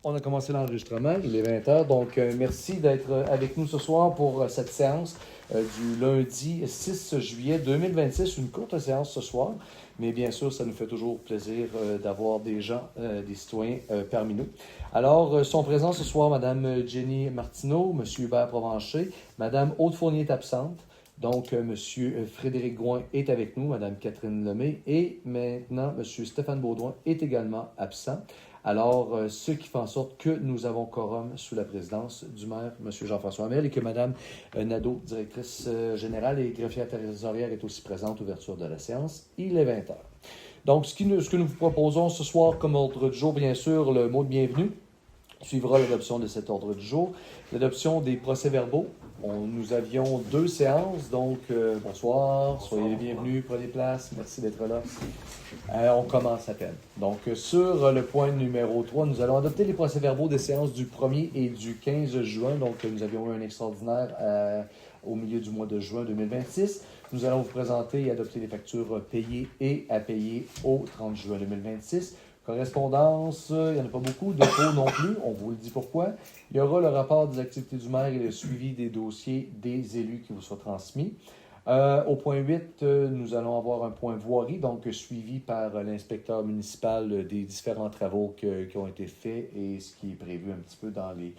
On a commencé l'enregistrement, il est 20h, donc merci d'être avec nous ce soir pour cette séance du lundi 6 juillet 2026, une courte séance ce soir, mais bien sûr, ça nous fait toujours plaisir d'avoir des gens, des citoyens parmi nous. Alors, sont présents ce soir Mme Jenny Martineau, M. Hubert Provencher, Mme Aude Fournier est absente, donc M. Frédéric Gouin est avec nous, Mme Catherine Lemay, et maintenant M. Stéphane Baudouin est également absent. Alors, ce qui fait en sorte que nous avons quorum sous la présidence du maire, M. Jean-François Hamel, et que Mme Nadeau, directrice générale et greffière trésorière, est aussi présente, ouverture de la séance. Il est 20h. Donc, ce que nous vous proposons ce soir comme ordre du jour, bien sûr, le mot de bienvenue suivra l'adoption de cet ordre du jour. L'adoption des procès-verbaux. Nous avions 2 séances, donc bonsoir, soyez les bienvenus, prenez place, merci d'être là. On commence à peine. Donc, sur le point numéro 3, nous allons adopter les procès-verbaux des séances du 1er et du 15 juin. Donc, nous avions eu un extraordinaire au milieu du mois de juin 2026. Nous allons vous présenter et adopter les factures payées et à payer au 30 juin 2026. Correspondance, il n'y en a pas beaucoup. Dépôt non plus, on vous le dit pourquoi. Il y aura le rapport des activités du maire et le suivi des dossiers des élus qui vous sera transmis. Au point 8, nous allons avoir un point voirie, donc suivi par l'inspecteur municipal des différents travaux qui ont été faits et ce qui est prévu un petit peu dans les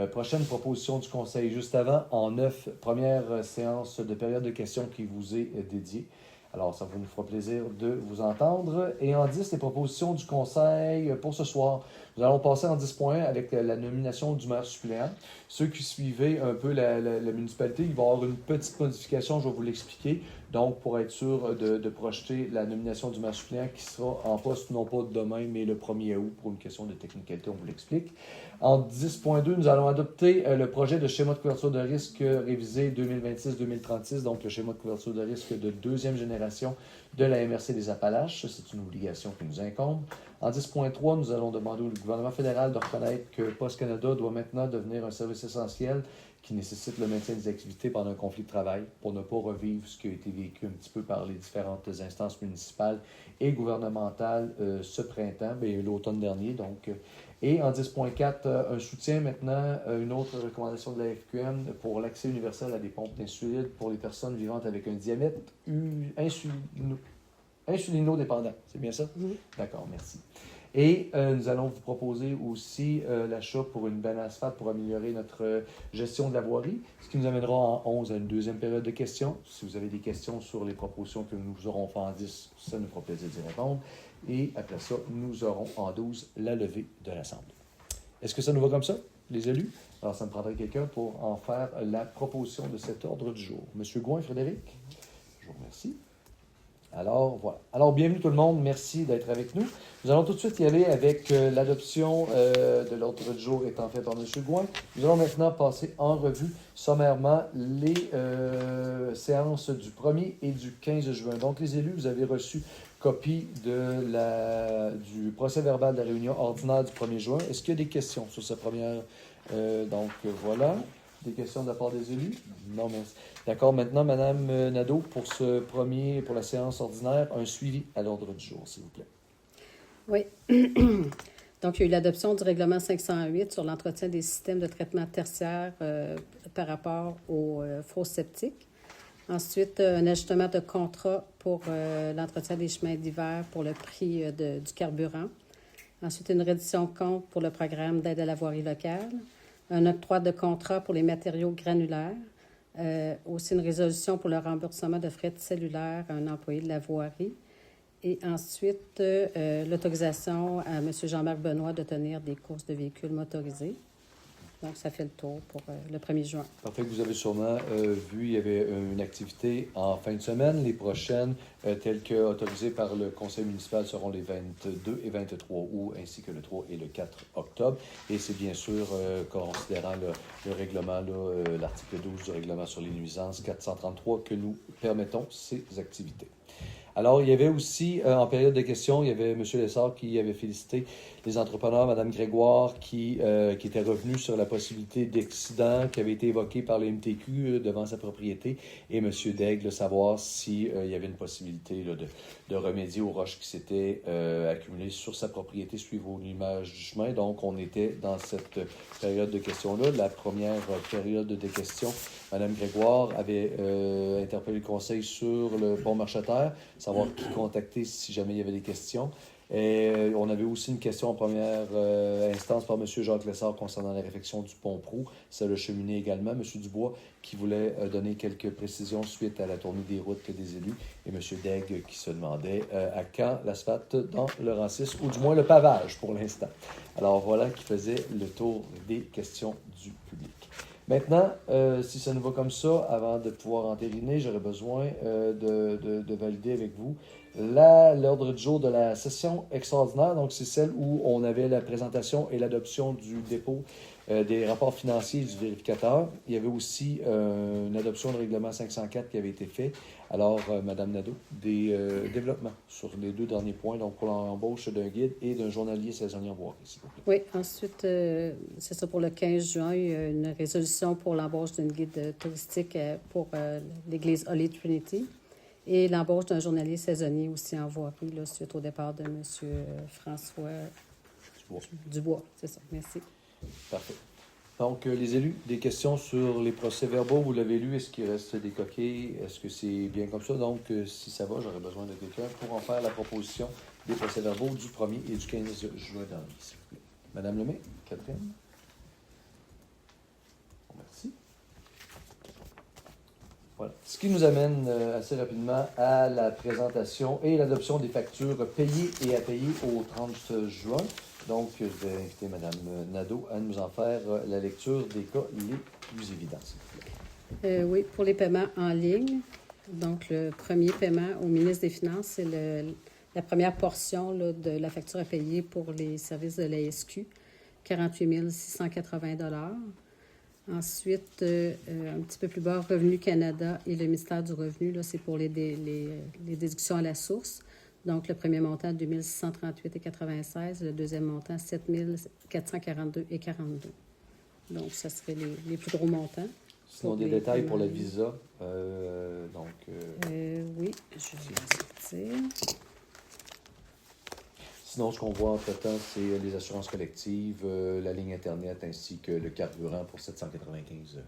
prochaines propositions du Conseil. Juste avant, en 9, première séance de période de questions qui vous est dédiée. Alors, ça nous fera plaisir de vous entendre. Et en 10, les propositions du Conseil pour ce soir. Nous allons passer en 10 points avec la nomination du maire suppléant. Ceux qui suivaient un peu la municipalité, il va y avoir une petite modification, je vais vous l'expliquer. Donc, pour être sûr de projeter la nomination du maire suppléant qui sera en poste non pas demain, mais le 1er août pour une question de technicalité, on vous l'explique. En 10.2, nous allons adopter le projet de schéma de couverture de risque révisé 2026-2036, donc le schéma de couverture de risque de 2e génération de la MRC des Appalaches. C'est une obligation qui nous incombe. En 10.3, nous allons demander au gouvernement fédéral de reconnaître que Poste Canada doit maintenant devenir un service essentiel qui nécessite le maintien des activités pendant un conflit de travail pour ne pas revivre ce qui a été vécu un petit peu par les différentes instances municipales et gouvernementales ce printemps, l'automne dernier. Donc, et en 10.4, un soutien maintenant, une autre recommandation de la FQM pour l'accès universel à des pompes d'insuline pour les personnes vivant avec un diabète insulinodépendant. C'est bien ça? Oui. D'accord, merci. Et nous allons vous proposer aussi l'achat pour une benne asphalte pour améliorer notre gestion de la voirie, ce qui nous amènera en 11 à une deuxième période de questions. Si vous avez des questions sur les propositions que nous aurons fait en 10, ça nous fera plaisir d'y répondre. Et après ça, nous aurons en 12 la levée de l'Assemblée. Est-ce que ça nous va comme ça, les élus? Alors, ça me prendrait quelqu'un pour en faire la proposition de cet ordre du jour. Monsieur Gouin, Frédéric, je vous remercie. Alors, voilà. Alors, bienvenue tout le monde. Merci d'être avec nous. Nous allons tout de suite y aller avec l'adoption de l'ordre du jour étant fait par M. Gouin. Nous allons maintenant passer en revue sommairement les séances du 1er et du 15 juin. Donc, les élus, vous avez reçu copie du procès-verbal de la réunion ordinaire du 1er juin. Est-ce qu'il y a des questions sur cette première? Donc, voilà. Des questions de la part des élus? Non, merci. D'accord. Maintenant, Mme Nadeau, pour la séance ordinaire, un suivi à l'ordre du jour, s'il vous plaît. Oui. Donc, il y a eu l'adoption du règlement 508 sur l'entretien des systèmes de traitement tertiaire par rapport aux fosses septiques. Ensuite, un ajustement de contrat pour l'entretien des chemins d'hiver pour le prix du carburant. Ensuite, une réduction de compte pour le programme d'aide à la voirie locale. Un octroi de contrat pour les matériaux granulaires. Aussi une résolution pour le remboursement de frais de cellulaire à un employé de la voirie. Et ensuite, l'autorisation à M. Jean-Marc Benoît de tenir des courses de véhicules motorisés. Donc, ça fait le tour pour le 1er juin. Parfait, vous avez sûrement vu, il y avait une activité en fin de semaine. Les prochaines, telles qu'autorisées par le conseil municipal, seront les 22 et 23 août, ainsi que le 3 et le 4 octobre. Et c'est bien sûr, considérant le règlement, l'article 12 du règlement sur les nuisances 433, que nous permettons ces activités. Alors, il y avait aussi, en période de questions, il y avait M. Lessard qui avait félicité les entrepreneurs, Mme Grégoire, qui était revenue sur la possibilité d'accident qui avait été évoqué par le MTQ devant sa propriété, et M. Daigle, savoir s'il y avait une possibilité là, de remédier aux roches qui s'étaient accumulées sur sa propriété suivant l'image du chemin. Donc, on était dans cette période de questions-là. La première période de questions, Mme Grégoire avait interpellé le conseil sur le pont Marcheterre, savoir qui contacter si jamais il y avait des questions. Et on avait aussi une question en première instance par M. Jacques Lessard concernant la réfection du pont Proulx. Ça l'a cheminé également. M. Dubois qui voulait donner quelques précisions suite à la tournée des routes des élus. Et M. Daigle qui se demandait à quand l'asphalte dans le Rancis, ou du moins le pavage pour l'instant. Alors voilà qui faisait le tour des questions du public. Maintenant, si ça nous va comme ça, avant de pouvoir entériner, j'aurais besoin de valider avec vous l'ordre du jour de la session extraordinaire. Donc, c'est celle où on avait la présentation et l'adoption du dépôt des rapports financiers du vérificateur. Il y avait aussi une adoption de règlement 504 qui avait été fait. Alors, Mme Nadeau, des développements sur les deux derniers points, donc pour l'embauche d'un guide et d'un journalier saisonnier en bois, s'il vous plaît. Oui, ensuite, c'est ça, pour le 15 juin, il y a une résolution pour l'embauche d'une guide touristique pour l'église Holy Trinity et l'embauche d'un journalier saisonnier aussi en voirie, là, suite au départ de M. François Dubois. C'est ça, merci. Parfait. Donc, les élus, des questions sur les procès-verbaux, vous l'avez lu, est-ce qu'il reste des coquilles? Est-ce que c'est bien comme ça? Donc, si ça va, j'aurais besoin de quelqu'un pour en faire la proposition des procès-verbaux du 1er et du 15 juin dernier, s'il vous plaît. Madame Lemay, Catherine? Merci. Voilà. Ce qui nous amène assez rapidement à la présentation et l'adoption des factures payées et à payer au 30 juin. Donc, je vais inviter Mme Nadeau à nous en faire la lecture des cas les plus évidents, s'il vous plaît. Oui, pour les paiements en ligne. Donc, le premier paiement au ministre des Finances, c'est la première portion là, de la facture à payer pour les services de l'ASQ, 48 680 $. Ensuite, un petit peu plus bas, Revenu Canada et le ministère du Revenu, là, c'est pour les déductions à la source. Donc, le premier montant, 2 638,96 $. Le deuxième montant, 7 442,42 $. Donc, ça serait les plus gros montants. Sinon, des détails pour le visa. Oui, je vais sortir. Sinon, ce qu'on voit entre-temps, c'est les assurances collectives, la ligne Internet ainsi que le carburant pour 795 $.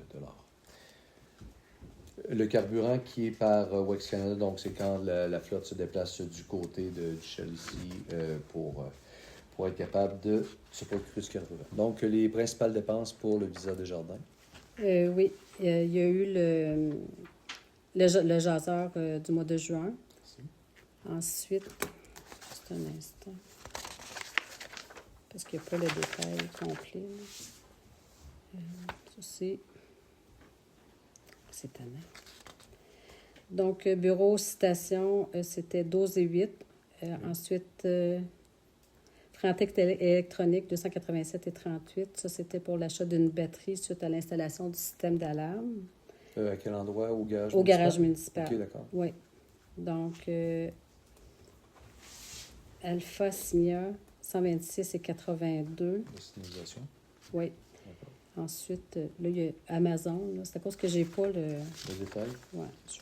Le carburant qui est par WEX Canada, donc c'est quand la flotte se déplace du côté du Shell ici pour être capable de se procurer du carburant. Donc, les principales dépenses pour le visa des jardins. Oui, il y a eu le jaseur du mois de juin. Merci. Ensuite, juste un instant, parce qu'il n'y a pas le détail complet. Ça, c'est étonnant. Donc, bureau citation, c'était 12,8 $. Ensuite, Frantec électronique, 287,38 $. Ça, c'était pour l'achat d'une batterie suite à l'installation du système d'alarme. À quel endroit? Au garage municipal? Au garage municipal. OK, d'accord. Oui. Donc, Alpha Signa, 126,82 $. La signalisation. Oui. D'accord. Ensuite, là, il y a Amazon. Là, c'est à cause que j'ai pas le détail. Oui, je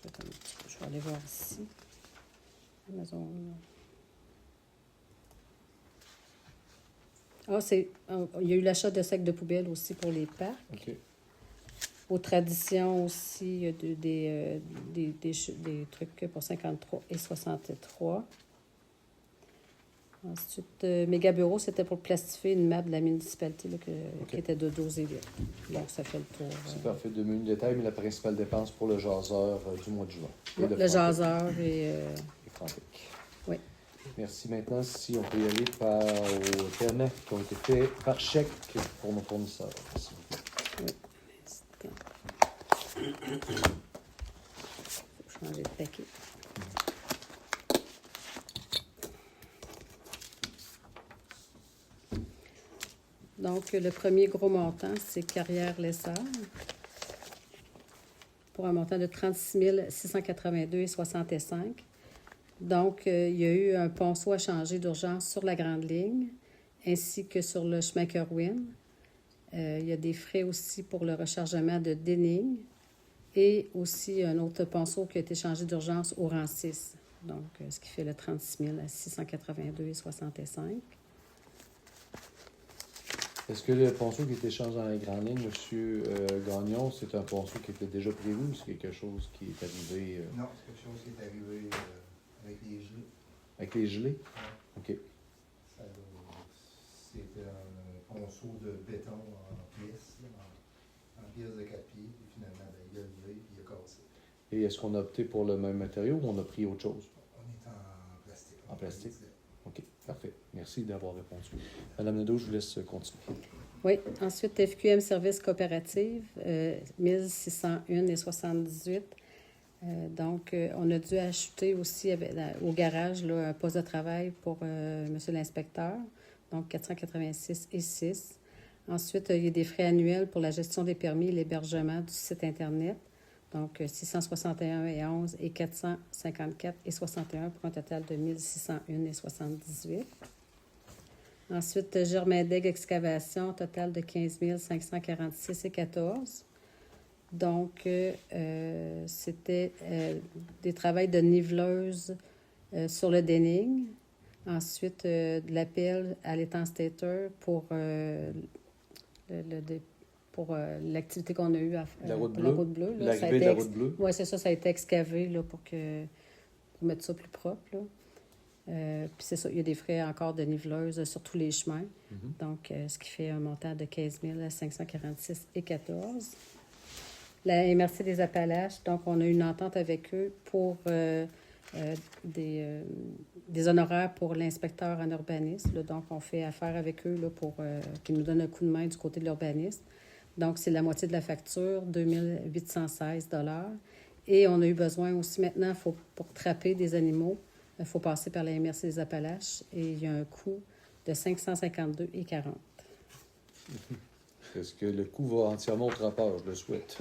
vais aller voir ici. Amazon. Là. Il y a eu l'achat de sacs de poubelle aussi pour les parcs. OK. Aux traditions aussi, il y a des trucs pour 53 et 63. Ensuite, Méga Bureau, c'était pour plastifier une map de la municipalité là, qui était de 12,8 $. Donc, ça fait le tour. C'est parfait de menu détail, mais la principale dépense pour le jaseur du mois de juin. Le jaseur et Frantec. Oui. Merci. Maintenant, si on peut y aller aux paiements qui ont été faits par chèque pour nos fournisseurs, s'il vous plaît. Oui. Il faut changer de paquet. Donc, le premier gros montant, c'est Carrière Lessard pour un montant de 36 682,65 $. Donc, il y a eu un ponceau à changer d'urgence sur la grande ligne, ainsi que sur le chemin Kerwin. Il y a des frais aussi pour le rechargement de Denning et aussi un autre ponceau qui a été changé d'urgence au rang 6. Donc, ce qui fait le 36 000 à 682,65. Est-ce que le ponceau qui était changé dans les grandes lignes, M. Gagnon, c'est un ponceau qui était déjà prévu ou c'est quelque chose qui est arrivé Non, c'est quelque chose qui est arrivé avec les gelées. avec les gelées? Ouais. OK. C'était un ponceau de béton en pièces, en pièces de 4 pieds, et finalement, il a levé et il a cassé. Et est-ce qu'on a opté pour le même matériau ou on a pris autre chose? On est en plastique. En plastique? OK, parfait. Merci d'avoir répondu. Madame Nadeau, je vous laisse continuer. Oui. Ensuite, FQM Service Coopérative, 1601,78. Donc, on a dû acheter aussi au garage là, un poste de travail pour M. l'inspecteur, donc 486,6. Ensuite, il y a des frais annuels pour la gestion des permis et l'hébergement du site Internet, donc 661,11 et 454,61 pour un total de 1601,78. Ensuite, Germaindeg Excavation, total de 15 546,14. Donc, c'était des travaux de niveleuse sur le Denning. Ensuite, de l'appel à l'étang Stater pour l'activité qu'on a eue La route pour bleue. la route bleue. Là, L'arrivée de la route bleue. Oui, c'est ça, ça a été excavé là, pour mettre ça plus propre. Là. Puis c'est ça, il y a des frais encore de niveleuse sur tous les chemins. Mm-hmm. Donc, ce qui fait un montant de 15 546,14. La MRC des Appalaches, donc on a une entente avec eux pour des honoraires pour l'inspecteur en urbanisme. Là. Donc, on fait affaire avec eux là, pour qu'ils nous donnent un coup de main du côté de l'urbanisme. Donc, c'est la moitié de la facture, 2 816 $. Et on a eu besoin aussi maintenant, pour trapper des animaux, il faut passer par la MRC des Appalaches et il y a un coût de 552,40. Est-ce que le coût va entièrement au trappeur? Je le souhaite.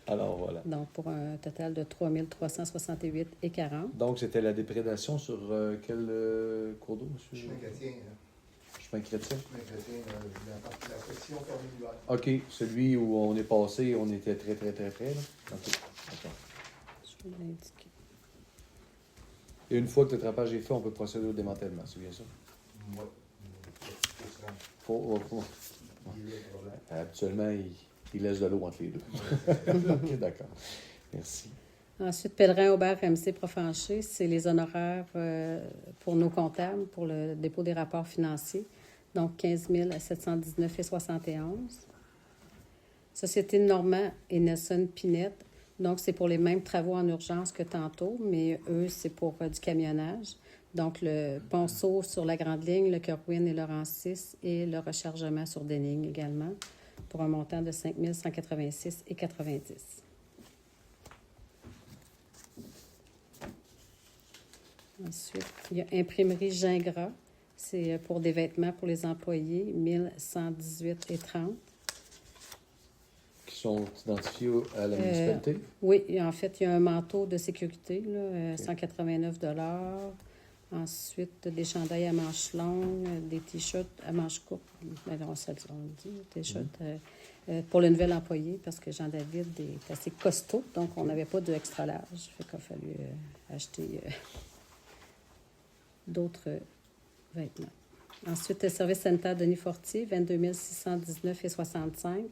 Alors, voilà. Donc, pour un total de 3 368,40. Donc, c'était la déprédation sur quel cours d'eau, monsieur? Chemin chrétien, Chemin chrétien. Chemin chrétien, la section formulaire. OK. Celui où on est passé, on était très, très, très près, là? OK. D'accord. Je vais l'indiquer. Et une fois que le trappage est fait, on peut procéder au démantèlement, c'est bien ça? Oui. Il est le problème. Habituellement, il laisse de l'eau entre les deux. OK, d'accord. Merci. Ensuite, Pellerin Aubert MC Profanché, c'est les honoraires pour nos comptables pour le dépôt des rapports financiers. Donc, 15 719,71. Société Normand et Nelson Pinette. Donc, c'est pour les mêmes travaux en urgence que tantôt, mais eux, c'est pour du camionnage. Donc, le ponceau sur la grande ligne, le Kerwin et le rang 6 et le rechargement sur Denning également, pour un montant de 5 186,90. Ensuite, il y a Imprimerie Gingras. C'est pour des vêtements pour les employés, 1118,30. Qui sont identifiés à la municipalité? Oui, en fait, il y a un manteau de sécurité, là, 189 $. Ensuite, des chandails à manches longues, des t-shirts à manches courtes. On dit, t-shirts pour le nouvel employé, parce que Jean-David est assez costaud, donc on n'avait pas de extra large. Fait qu'il a fallu acheter d'autres vêtements. Ensuite, le service sanitaire Denis Fortier, 22 619,65.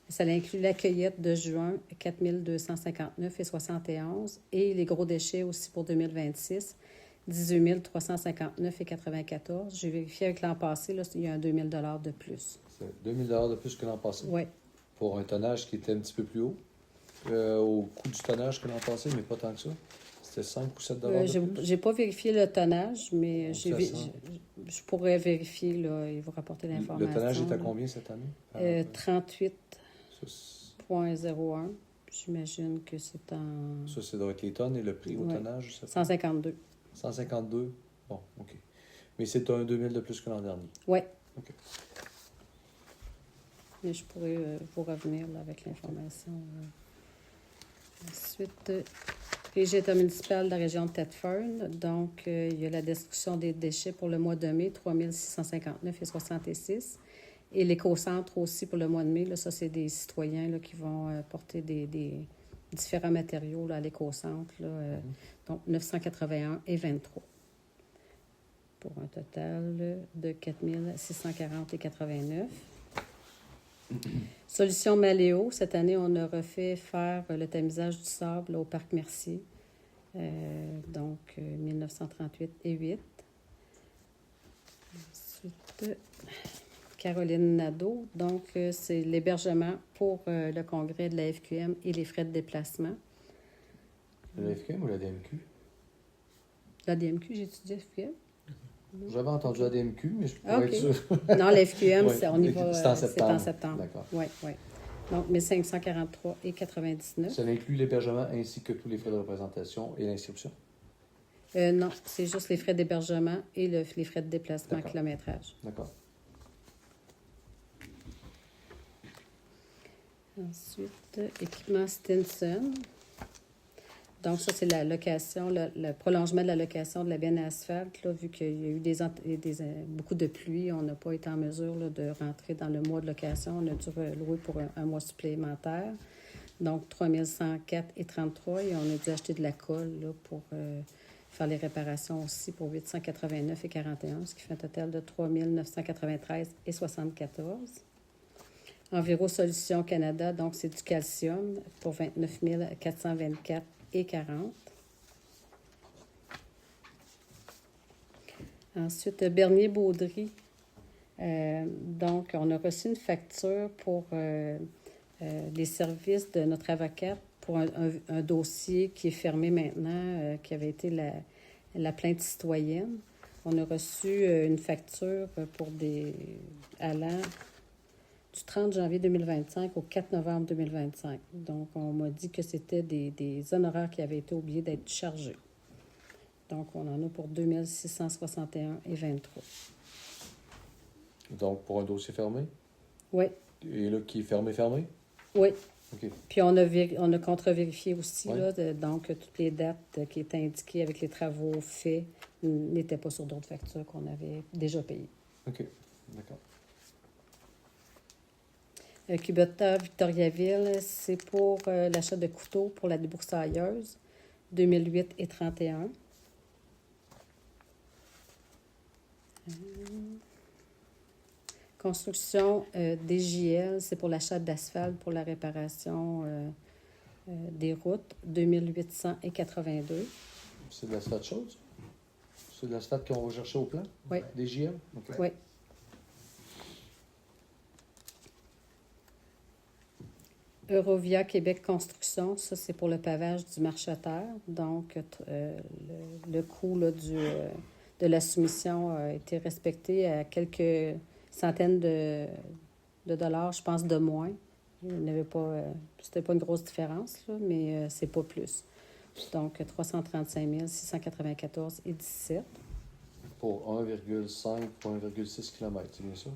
Ça inclut la cueillette de juin, 4 259,71. Et les gros déchets aussi pour 2026, 18 359,94. J'ai vérifié avec l'an passé, là, il y a un 2 000 $ de plus. C'est 2 000 $ de plus que l'an passé? Oui. Pour un tonnage qui était un petit peu plus haut au coût du tonnage que l'an passé, mais pas tant que ça. C'était 5 ou 7 $ de plus? J'ai pas vérifié le tonnage, mais Donc, je pourrais vérifier, là, et vous rapporter l'information. Le tonnage est à combien cette année? 38,01. J'imagine que c'est en... Ça doit être les tonnes et le prix au tonnage? 152. 152? Bon, OK. Mais c'est un 2 000 de plus que l'an dernier? Oui. OK. Mais je pourrais vous revenir là, avec l'information. Ensuite, Régie intermunicipale de la région de Thetford. Donc, il y a la destruction des déchets pour le mois de mai, 3 659,66. Et l'éco-centre aussi pour le mois de mai. Là, ça, c'est des citoyens là, qui vont porter des différents matériaux là, à l'éco-centre. Là, donc, 981,23. Pour un total de 4 640,89. Solution Maléo. Cette année, on a refait faire le tamisage du sable là, au parc Mercier. Donc, 1938,8. Ensuite, Caroline Nadeau. Donc, c'est l'hébergement pour le congrès de la FQM et les frais de déplacement. La FQM ou la DMQ? La DMQ, j'ai étudié FQM. J'avais entendu la DMQ, mais je pourrais OK. être sûr. Non, la FQM, Ouais. on y va. C'est en septembre. C'est en septembre. D'accord. Oui, oui. Donc, 1543,99. Ça inclut l'hébergement ainsi que tous les frais de représentation et l'inscription. Non, c'est juste les frais d'hébergement et les frais de déplacement, D'accord. kilométrage. D'accord. Ensuite, équipement Stinson. Donc, ça, c'est la location, le prolongement de la location de la benne à asphalte. Là, vu qu'il y a eu beaucoup de pluie, on n'a pas été en mesure là, de rentrer dans le mois de location. On a dû louer pour un mois supplémentaire. Donc, 3 104,33. Et on a dû acheter de la colle là, pour faire les réparations aussi pour 889,41, ce qui fait un total de 3 993,74. Enviro Solutions Canada, donc c'est du calcium pour 29 424,40. Ensuite, Bernier-Baudry. Donc, on a reçu une facture pour les services de notre avocate pour un dossier qui est fermé maintenant, qui avait été la plainte citoyenne. On a reçu une facture pour allant du 30 janvier 2025 au 4 novembre 2025. Donc, on m'a dit que c'était des honoraires qui avaient été oubliés d'être chargés. Donc, on en a pour 2 661,23. Donc, pour un dossier fermé? Oui, Et là, qui est fermé, fermé? oui. OK. Puis, on a contre-vérifié aussi, Ouais. là, donc, toutes les dates qui étaient indiquées avec les travaux faits n'étaient pas sur d'autres factures qu'on avait déjà payées. OK. D'accord. Kubota Victoriaville, c'est pour l'achat de couteaux pour la débroussailleuse, 2008,31. Construction DJL, c'est pour l'achat d'asphalte pour la réparation des routes, 2800,82. C'est de l'asphalte chaude, ça? C'est de l'asphalte qu'on va chercher au plan? Oui. Des JM? OK. Oui. Eurovia Québec Construction, ça c'est pour le pavage du marché à terre. Donc, le coût là, de la soumission a été respecté à quelques centaines de dollars, je pense, de moins. Il n'y avait pas, c'était pas une grosse différence, là, mais c'est pas plus. Donc, 335 694,17. Pour 1,5 pour 1,6 km, c'est bien ça?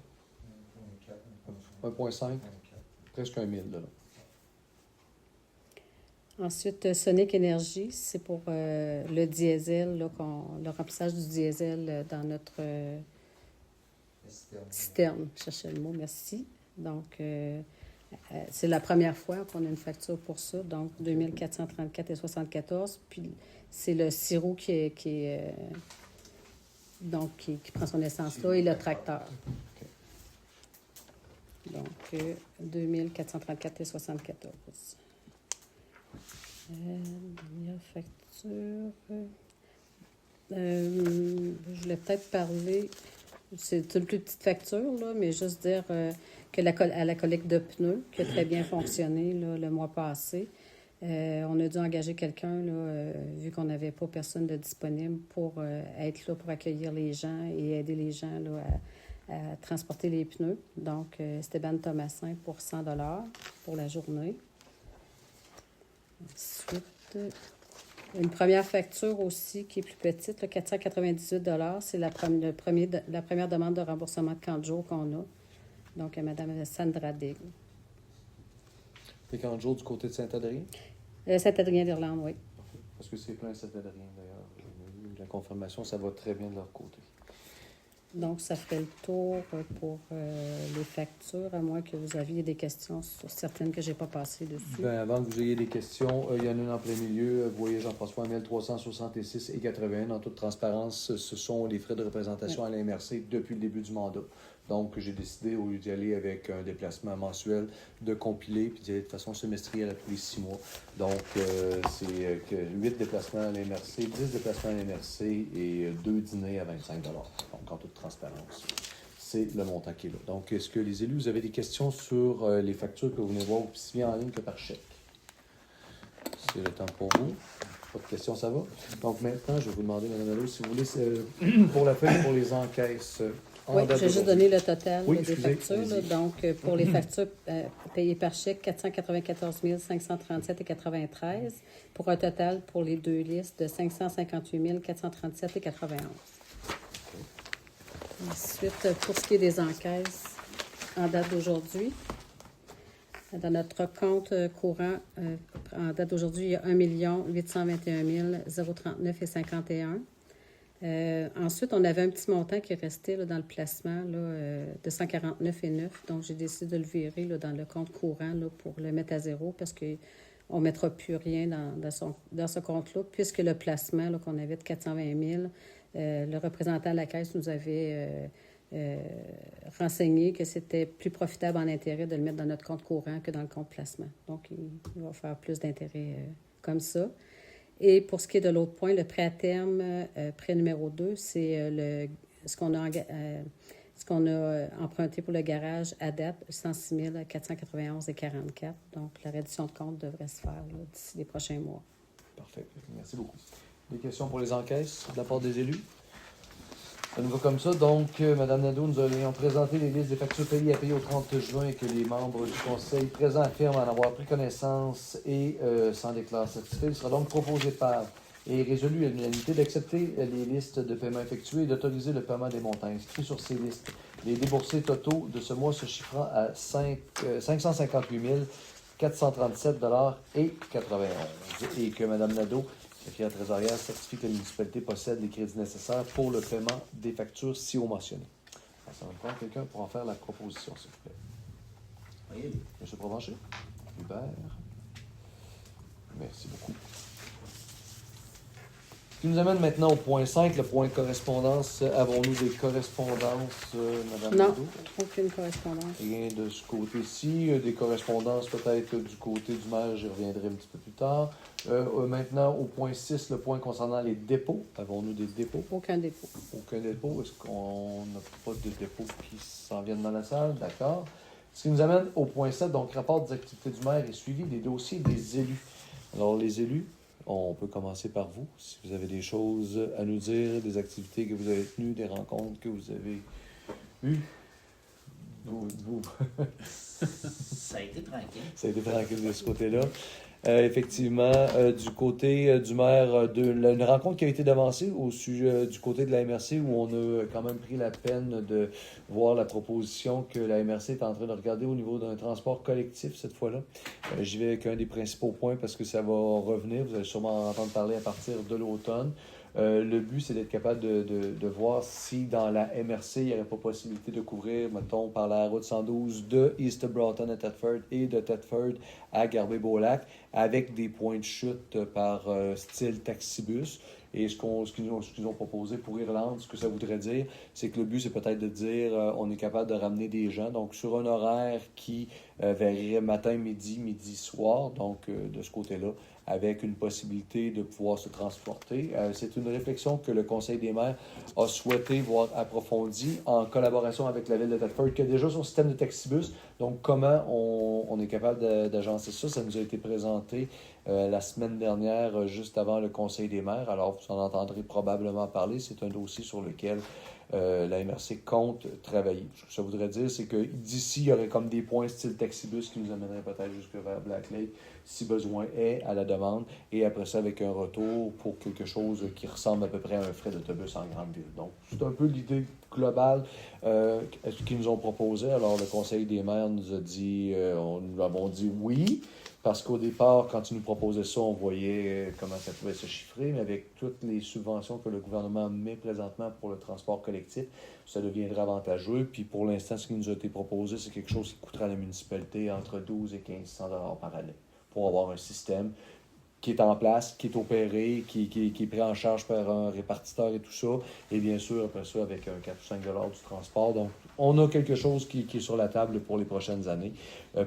1,5, presque 1 000 $. Ensuite, Sonic Energy, c'est pour le diesel, là, le remplissage du diesel dans notre citerne. Je cherchais le mot, merci. Donc, c'est la première fois qu'on a une facture pour ça, donc 2434,74. Puis, c'est le sirop qui prend son essence là et le tracteur. Donc, 2434,74. Dernière facture. Je voulais peut-être parler, c'est une plus petite facture, là, mais juste dire que à la collecte de pneus, qui a très bien fonctionné là, le mois passé. On a dû engager quelqu'un, là, vu qu'on n'avait pas personne de disponible pour être là pour accueillir les gens et aider les gens là, à transporter les pneus. Donc, Stéban Thomasin pour 100 $ pour la journée. Ensuite, une première facture aussi qui est plus petite, là, 498 $. C'est la première demande de remboursement de camp de jour qu'on a. Donc, à Mme Sandra Dig. Les camps de jour du côté de Saint-Adrien? Saint-Adrien d'Irlande, oui. Parce que c'est plein, ça fait de rien d'ailleurs. La confirmation, ça va très bien de leur côté. Donc, ça ferait le tour pour les factures, à moins que vous aviez des questions sur certaines que je n'ai pas passées dessus. Ben, avant que vous ayez des questions, il y en a une en plein milieu. Vous voyez Jean-François 1366,81. En toute transparence, ce sont les frais de représentation à la MRC depuis le début du mandat. Donc, j'ai décidé, au lieu d'y aller avec un déplacement mensuel, de compiler puis d'y aller de façon semestrielle à tous les 6 mois. Donc, c'est 8 déplacements à la MRC, 10 déplacements à la MRC et 2 dîners à 25 $. Donc, en toute transparence, c'est le montant qui est là. Donc, est-ce que les élus, vous avez des questions sur les factures que vous venez voir aussi bien en ligne que par chèque? C'est le temps pour vous. Pas de questions, ça va? Donc, maintenant, je vais vous demander, Mme Nadeau, si vous voulez, pour la feuille pour les encaisses. Oui, j'ai juste donné le total des excusez, factures. Là. Donc, pour les factures payées par chèque, 494 537,93 pour un total pour les deux listes de 558 437,91. Ensuite, pour ce qui est des encaisses, en date d'aujourd'hui, dans notre compte courant, en date d'aujourd'hui, il y a 1 821 039,51. Ensuite, on avait un petit montant qui restait là, dans le placement là, de 149,9. Donc, j'ai décidé de le virer là, dans le compte courant là, pour le mettre à zéro parce qu'on ne mettra plus rien dans ce compte-là, puisque le placement là, qu'on avait de 420 000, le représentant de la Caisse nous avait renseigné que c'était plus profitable en intérêt de le mettre dans notre compte courant que dans le compte placement. Donc, il va faire plus d'intérêt comme ça. Et pour ce qui est de l'autre point, le prêt à terme, prêt numéro 2, c'est ce qu'on a emprunté pour le garage à date, 106 491,44. Donc, la reddition de compte devrait se faire là, d'ici les prochains mois. Parfait. Merci beaucoup. Des questions pour les encaisses de la part des élus? Ça nous va comme ça. Donc, Mme Nadeau, nous allons présenter les listes des factures payées à payer au 30 juin et que les membres du Conseil présents affirment en avoir pris connaissance et s'en déclarent satisfaits. Il sera donc proposé par et résolu à l'unanimité d'accepter les listes de paiements effectués et d'autoriser le paiement des montants inscrits sur ces listes. Les déboursés totaux de ce mois se chiffrant à 558 437,91 et que Mme Nadeau, secrétaire trésorière, certifie que la municipalité possède les crédits nécessaires pour le paiement des factures si haut mentionnées. Alors, ça va me prendre quelqu'un pour en faire la proposition, s'il vous plaît. Oui. M. Provencher? Hubert? Merci beaucoup. Ce qui nous amène maintenant au point 5, le point correspondance. Avons-nous des correspondances, Mme Non, Nadeau? aucune correspondance. Rien de ce côté-ci. Des correspondances peut-être du côté du maire, j'y reviendrai un petit peu plus tard. Maintenant, au point 6, le point concernant les dépôts. Avons-nous des dépôts? Aucun dépôt. Aucun dépôt. Est-ce qu'on n'a pas de dépôts qui s'en viennent dans la salle? D'accord. Ce qui nous amène au point 7, donc rapport des activités du maire et suivi des dossiers des élus. Alors, les élus, on peut commencer par vous. Si vous avez des choses à nous dire, des activités que vous avez tenues, des rencontres que vous avez eues. Vous. Ça a été tranquille. Ça a été tranquille de ce côté-là. Effectivement, du côté du maire, une rencontre qui a été devancée au sujet du côté de la MRC où on a quand même pris la peine de voir la proposition que la MRC est en train de regarder au niveau d'un transport collectif cette fois-là. J'y vais avec un des principaux points parce que ça va revenir. Vous allez sûrement en entendre parler à partir de l'automne. Le but, c'est d'être capable de voir si dans la MRC, il n'y aurait pas possibilité de couvrir, mettons, par la route 112 de East Broughton à Thetford et de Thetford à Garbet-Beaulac avec des points de chute par style taxibus. Et ce qu'ils ont proposé pour Irlande, ce que ça voudrait dire, c'est que le but, c'est peut-être de dire on est capable de ramener des gens. Donc, sur un horaire qui varierait matin, midi, soir, donc de ce côté-là, avec une possibilité de pouvoir se transporter. C'est une réflexion que le Conseil des maires a souhaité voir approfondie en collaboration avec la ville de Thetford, qui a déjà son système de taxibus. Donc, comment on est capable d'agencer ça? Ça nous a été présenté la semaine dernière, juste avant le Conseil des maires. Alors, vous en entendrez probablement parler. C'est un dossier sur lequel la MRC compte travailler. Ce que ça voudrait dire, c'est que d'ici, il y aurait comme des points style taxibus qui nous amèneraient peut-être jusque vers Black Lake, si besoin est, à la demande, et après ça, avec un retour pour quelque chose qui ressemble à peu près à un frais d'autobus en grande ville. Donc, c'est un peu l'idée global qu'ils nous ont proposé. Alors, le Conseil des maires nous a dit, nous avons dit oui, parce qu'au départ, quand ils nous proposaient ça, on voyait comment ça pouvait se chiffrer, mais avec toutes les subventions que le gouvernement met présentement pour le transport collectif, ça deviendrait avantageux. Puis pour l'instant, ce qui nous a été proposé, c'est quelque chose qui coûtera à la municipalité entre 12 et 1500 $ par année pour avoir un système qui est en place, qui est opéré, qui est pris en charge par un répartiteur et tout ça. Et bien sûr, après ça, avec un 4 ou 5 $ du transport. Donc, on a quelque chose qui est sur la table pour les prochaines années,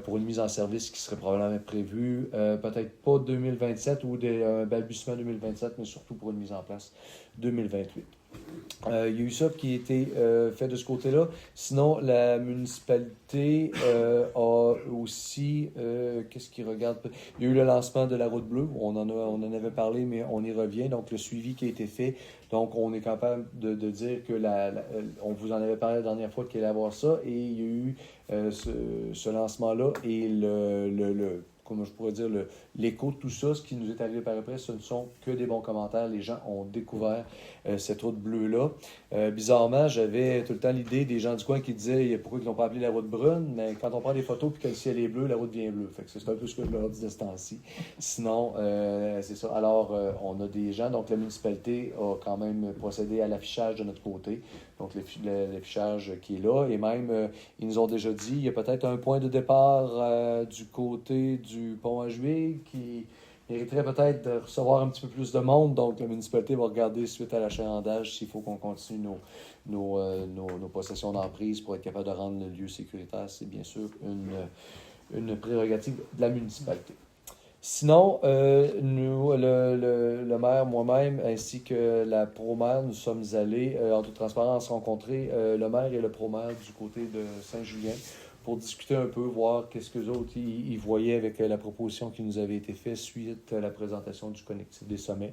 pour une mise en service qui serait probablement prévue, peut-être pas 2027 ou un balbutiement 2027, mais surtout pour une mise en place 2028. Il y a eu ça qui a été fait de ce côté-là. Sinon, la municipalité a aussi, qu'est-ce qu'il regarde? Il y a eu le lancement de la route bleue, on en avait parlé, mais on y revient. Donc, le suivi qui a été fait. Donc, on est capable de dire que on vous en avait parlé la dernière fois qu'il allait y avoir ça, et il y a eu ce lancement-là et comment je pourrais dire, l'écho de tout ça. Ce qui nous est arrivé par après, ce ne sont que des bons commentaires. Les gens ont découvert cette route bleue-là. Bizarrement, j'avais tout le temps l'idée des gens du coin qui disaient pourquoi ils n'ont pas appelé la route brune, mais quand on prend des photos et que le ciel est bleu, la route devient bleue. Fait que c'est un peu ce que je leur dis de ce temps-ci. Sinon, c'est ça. Alors, on a des gens, donc la municipalité a quand même procédé à l'affichage de notre côté. Donc, l'affichage qui est là. Et même, ils nous ont déjà dit, il y a peut-être un point de départ du côté du pont à Juillet qui mériterait peut-être de recevoir un petit peu plus de monde. Donc, la municipalité va regarder suite à l'achalandage s'il faut qu'on continue nos possessions d'emprise pour être capable de rendre le lieu sécuritaire. C'est bien sûr une prérogative de la municipalité. Sinon, nous, le maire, moi-même, ainsi que la pro-maire, nous sommes allés, en toute transparence, rencontrer le maire et le pro-maire du côté de Saint-Julien pour discuter un peu, voir qu'est-ce qu'eux autres ils voyaient avec la proposition qui nous avait été faite suite à la présentation du collectif des sommets.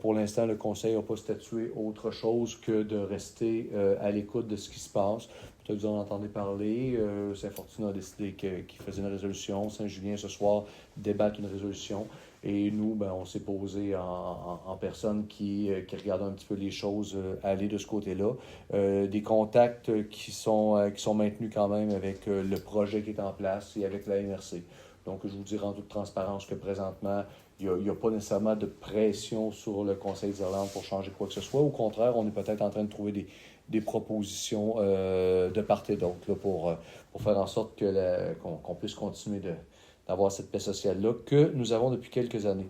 Pour l'instant, le conseil n'a pas statué autre chose que de rester à l'écoute de ce qui se passe. Peut-être que vous en entendez parler. Saint-Fortuna a décidé qu'il faisait une résolution. Saint-Julien, ce soir, débattent une résolution. Et nous, on s'est posé en personne qui regarde un petit peu les choses aller de ce côté-là. Des contacts qui sont maintenus quand même avec le projet qui est en place et avec la MRC. Donc, je vous dirai en toute transparence que présentement, il n'y a pas nécessairement de pression sur le Conseil d'Irlande pour changer quoi que ce soit. Au contraire, on est peut-être en train de trouver des propositions de part et d'autre là, pour faire en sorte qu'on puisse continuer d'avoir cette paix sociale-là que nous avons depuis quelques années.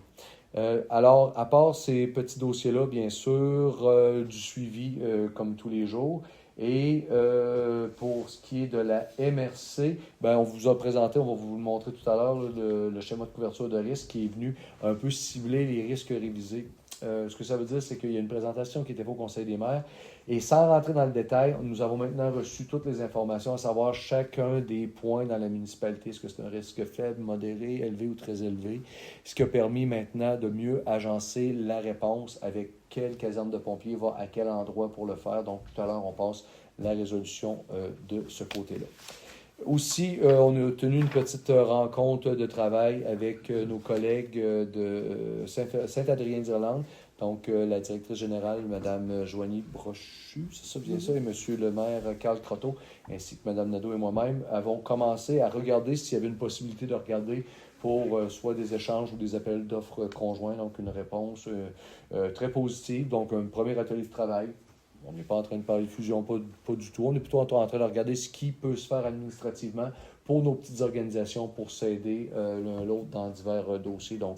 Alors, à part ces petits dossiers-là, bien sûr, du suivi comme tous les jours. Et pour ce qui est de la MRC, on vous a présenté, on va vous le montrer tout à l'heure, le schéma de couverture de risque qui est venu un peu cibler les risques révisés. Ce que ça veut dire, c'est qu'il y a une présentation qui était faite au Conseil des maires. Et sans rentrer dans le détail, nous avons maintenant reçu toutes les informations, à savoir chacun des points dans la municipalité. Est-ce que c'est un risque faible, modéré, élevé ou très élevé? Ce qui a permis maintenant de mieux agencer la réponse avec quelle caserne de pompiers va à quel endroit pour le faire. Donc, tout à l'heure, on passe la résolution de ce côté-là. Aussi, on a tenu une petite rencontre de travail avec nos collègues de Saint-Adrien-d'Irlande. Donc, la directrice générale, Mme Joanie Brochu, c'est ça bien ça, et M. le maire Carl Croteau, ainsi que Mme Nadeau et moi-même, avons commencé à regarder s'il y avait une possibilité de regarder pour soit des échanges ou des appels d'offres conjoints, donc une réponse très positive, donc un premier atelier de travail. On n'est pas en train de parler de fusion, pas du tout. On est plutôt en train de regarder ce qui peut se faire administrativement pour nos petites organisations, pour s'aider l'un l'autre dans divers dossiers. Donc,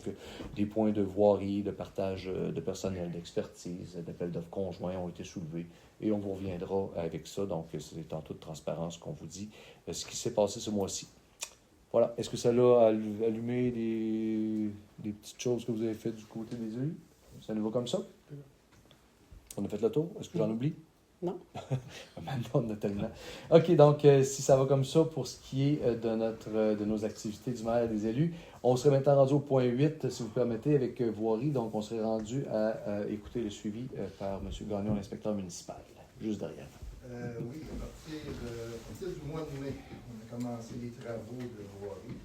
des points de voirie, de partage de personnel, d'expertise, d'appels d'offres conjoints ont été soulevés. Et on vous reviendra avec ça. Donc, c'est en toute transparence qu'on vous dit ce qui s'est passé ce mois-ci. Voilà. Est-ce que ça l'a allumé des petites choses que vous avez faites du côté des élus? Ça nous va comme ça? On a fait le tour? Est-ce que j'en oublie? Non. Maintenant, on a tellement. OK, donc, si ça va comme ça pour ce qui est de nos activités du maire et des élus, on serait maintenant rendu au point 8, si vous permettez, avec voirie. Donc, on serait rendu à écouter le suivi par M. Gagnon, l'inspecteur municipal, juste derrière. Oui, à partir du mois de mai, on a commencé les travaux de voirie.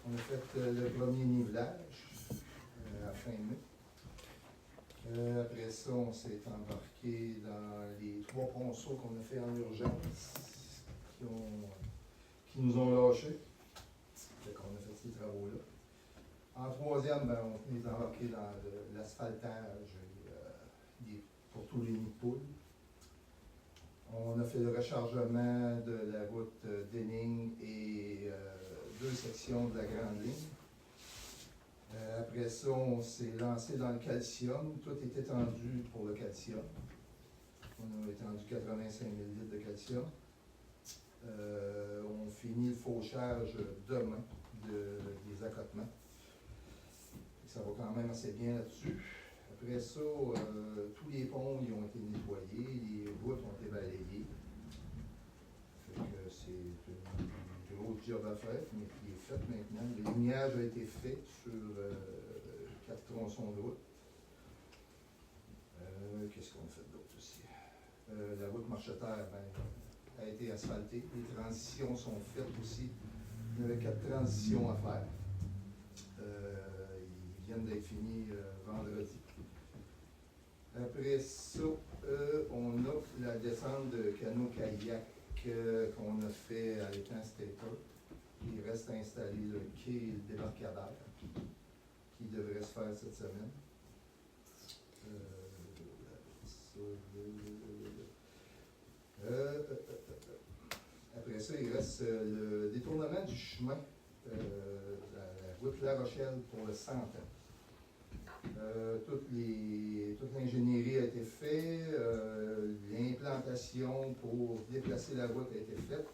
On a fait le premier nivelage à fin mai. Après ça, on s'est embarqué dans les 3 ponceaux qu'on a fait en urgence, qui nous ont lâchés. Fait qu'on a fait ces travaux-là. En troisième, ben, on est embarqué dans l'asphaltage pour tous les nids de poules. On a fait le rechargement de la route d'Enning et 2 sections de la Grande Ligne. Après ça, on s'est lancé dans le calcium. Tout est étendu pour le calcium. On a étendu 85 000 litres de calcium. On finit le fauchage demain des accotements. Ça va quand même assez bien là-dessus. Après ça, tous les ponts ils ont été nettoyés, les routes ont été balayées. Fait que c'est une grosse job à faire, mais qui est faite maintenant. Le lignage a été fait sur 4 tronçons de route. Qu'est-ce qu'on a fait d'autre aussi? La route Marcheterre a été asphaltée. Les transitions sont faites aussi. Il y avait 4 transitions à faire. Ils viennent d'être finis vendredi. Après ça, on a la descente de canot-kayak qu'on a fait à l'étang Stater. Il reste à installer le quai et le débarcadère qui devrait se faire cette semaine. Après ça, il reste le détournement du chemin, la route La Rochelle pour le centre. Toute l'ingénierie a été faite, l'implantation pour déplacer la route a été faite.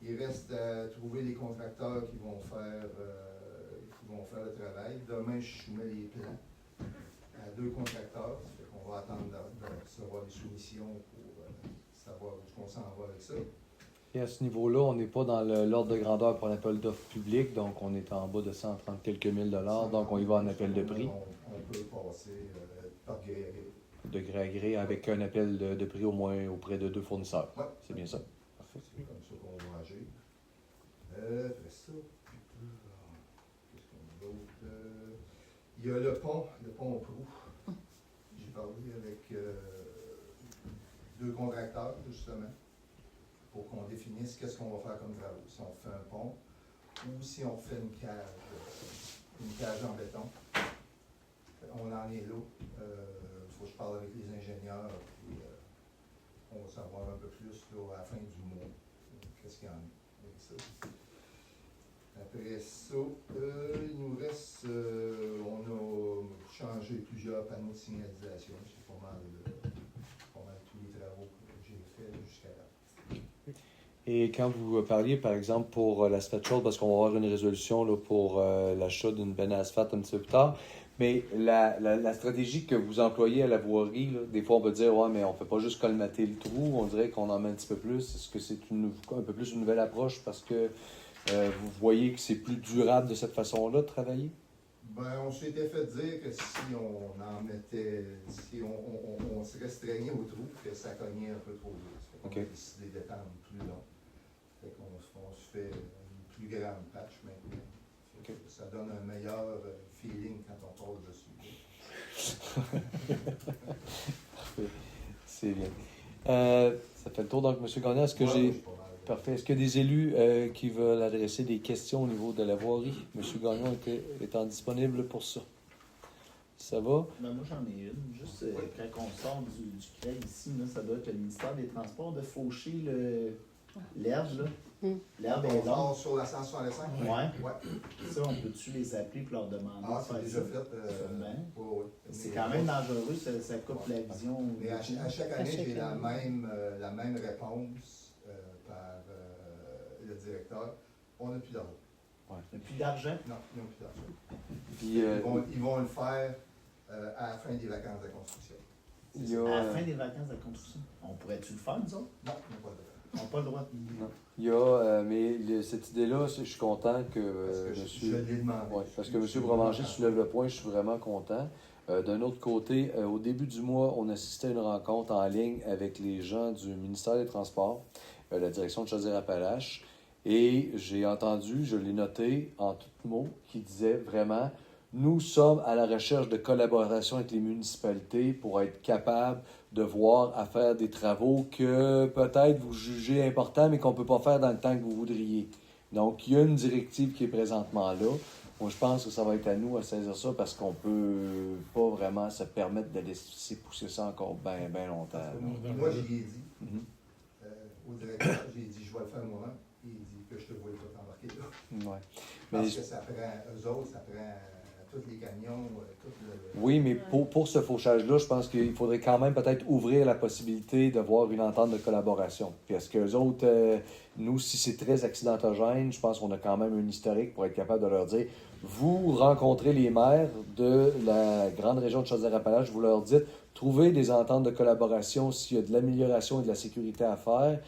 Il reste à trouver les contracteurs qui vont faire le travail. Demain, je soumets les plans à 2 contracteurs. Ça fait qu'on va attendre de recevoir les soumissions pour savoir où on s'en va avec ça. Et à ce niveau-là, on n'est pas dans l'ordre de grandeur pour un appel d'offres public, donc on est en bas de 130 quelques mille dollars, donc on y va en appel de prix. On peut passer par gré à gré. De gré à gré, avec un appel de prix au moins auprès de 2 fournisseurs. Ouais. C'est bien ça. Parfait. C'est comme ça qu'on va agir. Après ça, qu'est-ce qu'on a d'autre? Il y a le pont Proux. J'ai parlé avec 2 contracteurs, justement, pour qu'on définisse qu'est-ce qu'on va faire comme travaux. Si on fait un pont ou si on fait une cage en béton. On en est là. Il faut que je parle avec les ingénieurs. Puis, on va savoir un peu plus là, à la fin du mois. Qu'est-ce qu'il y en a avec ça. Après ça, il nous reste, on a changé plusieurs panneaux de signalisation. C'est pas mal tous les travaux que j'ai faits jusqu'à là. Et quand vous parliez, par exemple, pour l'asphalte chaude, parce qu'on va avoir une résolution là, pour l'achat d'une benne à asphalte un petit peu plus tard, mais la stratégie que vous employez à la voirie, là, des fois on peut dire, ouais, mais on ne fait pas juste colmater le trou, on dirait qu'on en met un petit peu plus. Est-ce que c'est un peu plus une nouvelle approche parce que vous voyez que c'est plus durable de cette façon-là de travailler? Ben, on s'était fait dire que si on en mettait, si on se restreignait au trou, que ça cognait un peu trop vite. On a décidé d'étendre plus long. Fait qu'on se fait une plus grande patch maintenant. Ça donne un meilleur feeling quand on passe dessus. Parfait. C'est bien. Ça fait le tour, donc, M. Gagnon. Est-ce que Parfait. Est-ce qu'il y a des élus qui veulent adresser des questions au niveau de la voirie? M. Gagnon étant disponible pour ça. Ça va? Ben, moi, j'en ai une. Juste quand on sort du CREG ici, là, ça doit être le ministère des Transports de faucher l'herbe. Là. L'herbe est On longue. sort sur la 165? Ouais. Ça, on peut-tu les appeler pour leur demander de c'est faire déjà ça? fait. Sûrement. Ouais. C'est quand même dangereux, ça coupe la vision. Mais à chaque année, j'ai la même réponse par le directeur. On n'a plus d'argent. Il n'y a plus d'argent? Non, ils n'ont plus d'argent. Puis, Ils vont le faire à la fin des vacances de construction. À la fin des vacances de construction. On pourrait-tu le faire, nous autres? Non, ils n'ont pas le droit. On n'a pas le droit. Non. Il y a, mais cette idée-là, je suis content que je l'ai demandé. Parce que M. Provencher soulève le point, je suis vraiment content. D'un autre côté, au début du mois, on assistait à une rencontre en ligne avec les gens du ministère des Transports, la direction de Chaudière-Appalaches, et j'ai entendu, je l'ai noté en tout mots, qui disait vraiment, Nous sommes à la recherche de collaboration avec les municipalités pour être capables de voir à faire des travaux que peut-être vous jugez importants, mais qu'on ne peut pas faire dans le temps que vous voudriez. Donc, il y a une directive qui est présentement là. Moi, je pense que ça va être à nous à saisir ça parce qu'on peut pas vraiment se permettre de laisser pousser ça encore bien longtemps. Moi, j'y ai dit, Mhm. au directeur, j'ai dit, je vais le faire moi-même. Il dit que je te vois pas t'embarquer là. Ouais. Parce Mais que ça prend, eux autres, ça prend tous les camions, tout le... oui, mais pour ce fauchage-là, je pense qu'il faudrait quand même peut-être ouvrir la possibilité de voir une entente de collaboration. Puis est-ce qu'eux autres, nous, si c'est très accidentogène, je pense qu'on a quand même un historique pour être capable de leur dire, vous rencontrez les maires de la grande région de Chaudière-Appalaches, vous leur dites, trouvez des ententes de collaboration s'il y a de l'amélioration et de la sécurité à faire.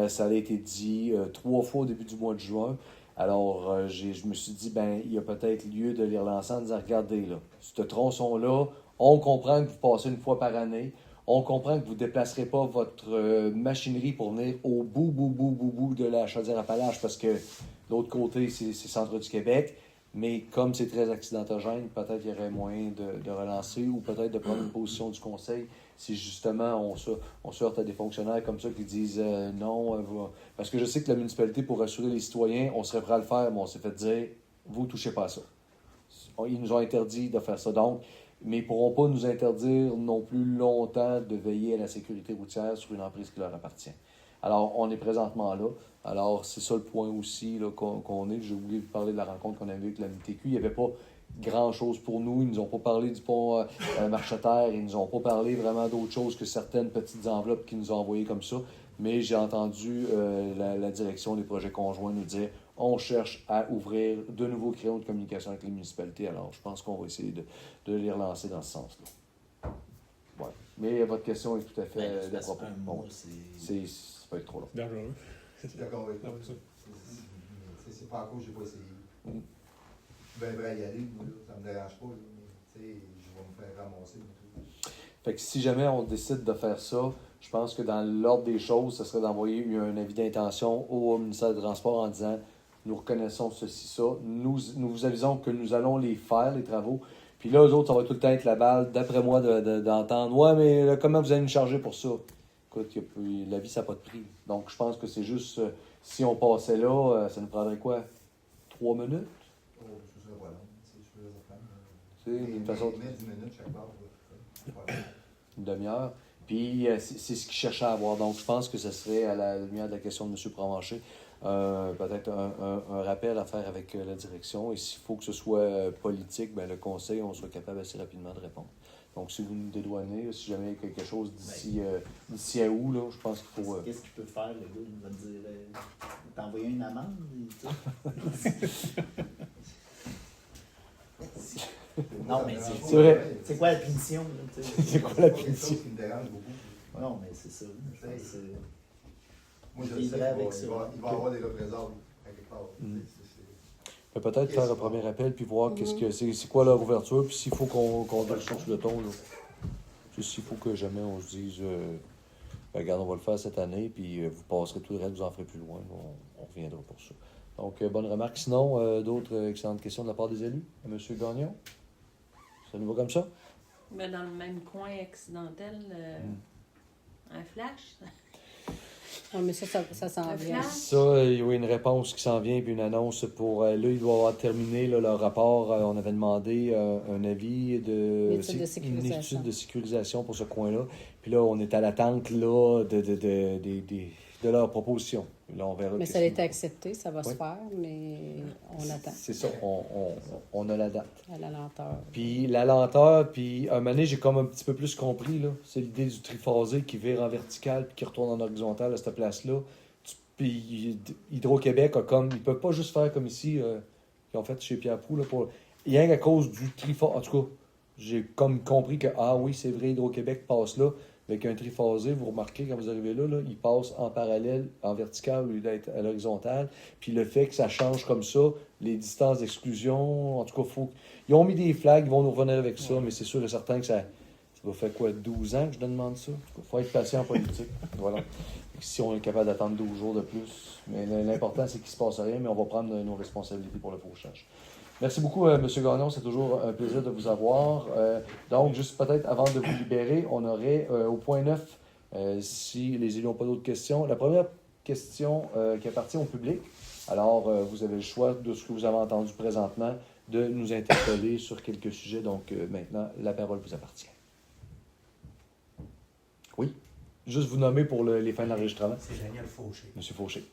Ça a été dit 3 fois au début du mois de juin. Alors, je me suis dit, il y a peut-être lieu de les relancer en disant, regardez, là, ce tronçon-là, on comprend que vous passez une fois par année, on comprend que vous ne déplacerez pas votre machinerie pour venir au bout de la Chaudière-Appalaches parce que l'autre côté, c'est centre du Québec. Mais comme c'est très accidentogène, peut-être qu'il y aurait moyen de relancer ou peut-être de prendre une position du conseil si justement on se heurte à des fonctionnaires comme ça qui disent non. Parce que je sais que la municipalité, pour rassurer les citoyens, on serait prêt à le faire, mais on s'est fait dire vous ne touchez pas à ça. Ils nous ont interdit de faire ça. Donc, mais ils ne pourront pas nous interdire non plus longtemps de veiller à la sécurité routière sur une emprise qui leur appartient. Alors, on est présentement là. Alors, c'est ça le point aussi là, qu'on est. J'ai oublié de parler de la rencontre qu'on avait avec la MTQ. Il n'y avait pas grand-chose pour nous. Ils ne nous ont pas parlé du pont Marcheterre. Ils ne nous ont pas parlé vraiment d'autre chose que certaines petites enveloppes qu'ils nous ont envoyées comme ça. Mais j'ai entendu la direction des projets conjoints nous dire on cherche à ouvrir de nouveaux créneaux de communication avec les municipalités. Alors, je pense qu'on va essayer de les relancer dans ce sens-là. Ouais. Mais votre question est tout à fait de propos. Bon, ça peut être trop long. Dangereux. Je suis d'accord avec toi. Non, ça. C'est pas encore, je n'ai pas essayé. Ben prêt à y aller, moi, là, ça me dérange pas, là, mais je vais me faire ramasser. Fait que si jamais on décide de faire ça, je pense que dans l'ordre des choses, ce serait d'envoyer un avis d'intention au ministère des Transports en disant nous reconnaissons ceci, ça, nous vous avisons que nous allons les faire, les travaux. Puis là, eux autres, ça va tout le temps être la balle, d'après moi, d'entendre ouais, mais là, comment vous allez nous charger pour ça? Écoute, la vie, ça n'a pas de prix. Donc, je pense que c'est juste, si on passait là, ça nous prendrait quoi? 3 minutes? Oh, ce serait pas long. Je peux Tu sais, d'une façon. 10 minutes chaque barre. Une demi-heure. Puis, c'est ce qu'ils cherchaient à avoir. Donc, je pense que ce serait, à la lumière de la question de M. Provencher, peut-être un rappel à faire avec la direction. Et s'il faut que ce soit politique, le conseil, on soit capable assez rapidement de répondre. Donc, si vous nous dédouanez, si jamais il y a quelque chose d'ici à où, là, je pense qu'il faut... Qu'est-ce qu'il peut faire, le gars? Il va te dire t'envoyer une amende et tout. Non, mais c'est vrai. C'est quoi la punition? Là, c'est quoi la punition? C'est punition? quelque chose qui me dérange beaucoup. Non, mais c'est ça. Je pense que Moi, je vivrais sais avec qu'il ça. va y avoir des représailles à quelque part. Peut-être faire un premier appel puis voir c'est quoi leur ouverture, puis s'il faut qu'on ressource le ton. Là. S'il faut que jamais on se dise regarde, on va le faire cette année, puis vous passerez tout le reste, vous en ferez plus loin. On reviendra pour ça. Donc, bonne remarque. Sinon, d'autres excellentes questions de la part des élus? M. Gagnon? Ça nous va comme ça? Mais dans le même coin accidentel, un flash. Ah, mais ça s'en vient. Ça, il y a une réponse qui s'en vient, puis une annonce pour... là, ils doivent avoir terminé leur rapport. On avait demandé un avis Une étude de sécurisation pour ce coin-là. Puis là, on est à l'attente là, de leur proposition. Là, on verra. Mais ça a été accepté, ça va se faire, mais on attend. C'est ça, on a la date. À la lenteur. Puis la lenteur, puis à un moment donné, j'ai comme un petit peu plus compris, là. C'est l'idée du triphasé qui vire en vertical puis qui retourne en horizontal à cette place-là. Puis Hydro-Québec a comme... Ils peuvent pas juste faire comme ici, qu'ils ont fait chez Pierre Proulx, là, pour... Rien qu'à cause du triphasé. En tout cas, j'ai comme compris que, ah oui, c'est vrai, Hydro-Québec passe là. Avec un triphasé, vous remarquez, quand vous arrivez là, il passe en parallèle, en vertical, au lieu d'être à l'horizontale. Puis le fait que ça change comme ça, les distances d'exclusion, en tout cas, ils ont mis des flags, ils vont nous revenir avec ça, mais c'est sûr et certain que ça va faire quoi, 12 ans que je demande ça? Il faut être patient en politique. Voilà. Si on est capable d'attendre 12 jours de plus, mais l'important, c'est qu'il ne se passe rien, mais on va prendre nos responsabilités pour le fauchage. Merci beaucoup, M. Gagnon. C'est toujours un plaisir de vous avoir. Donc, juste peut-être avant de vous libérer, on aurait au point 9, si les élus n'ont pas d'autres questions, la première question qui appartient au public. Alors, vous avez le choix de ce que vous avez entendu présentement de nous interpeller sur quelques sujets. Donc, maintenant, la parole vous appartient. Oui? Juste vous nommer pour les fins de l'enregistrement. C'est Daniel Fauché. Monsieur Fauché.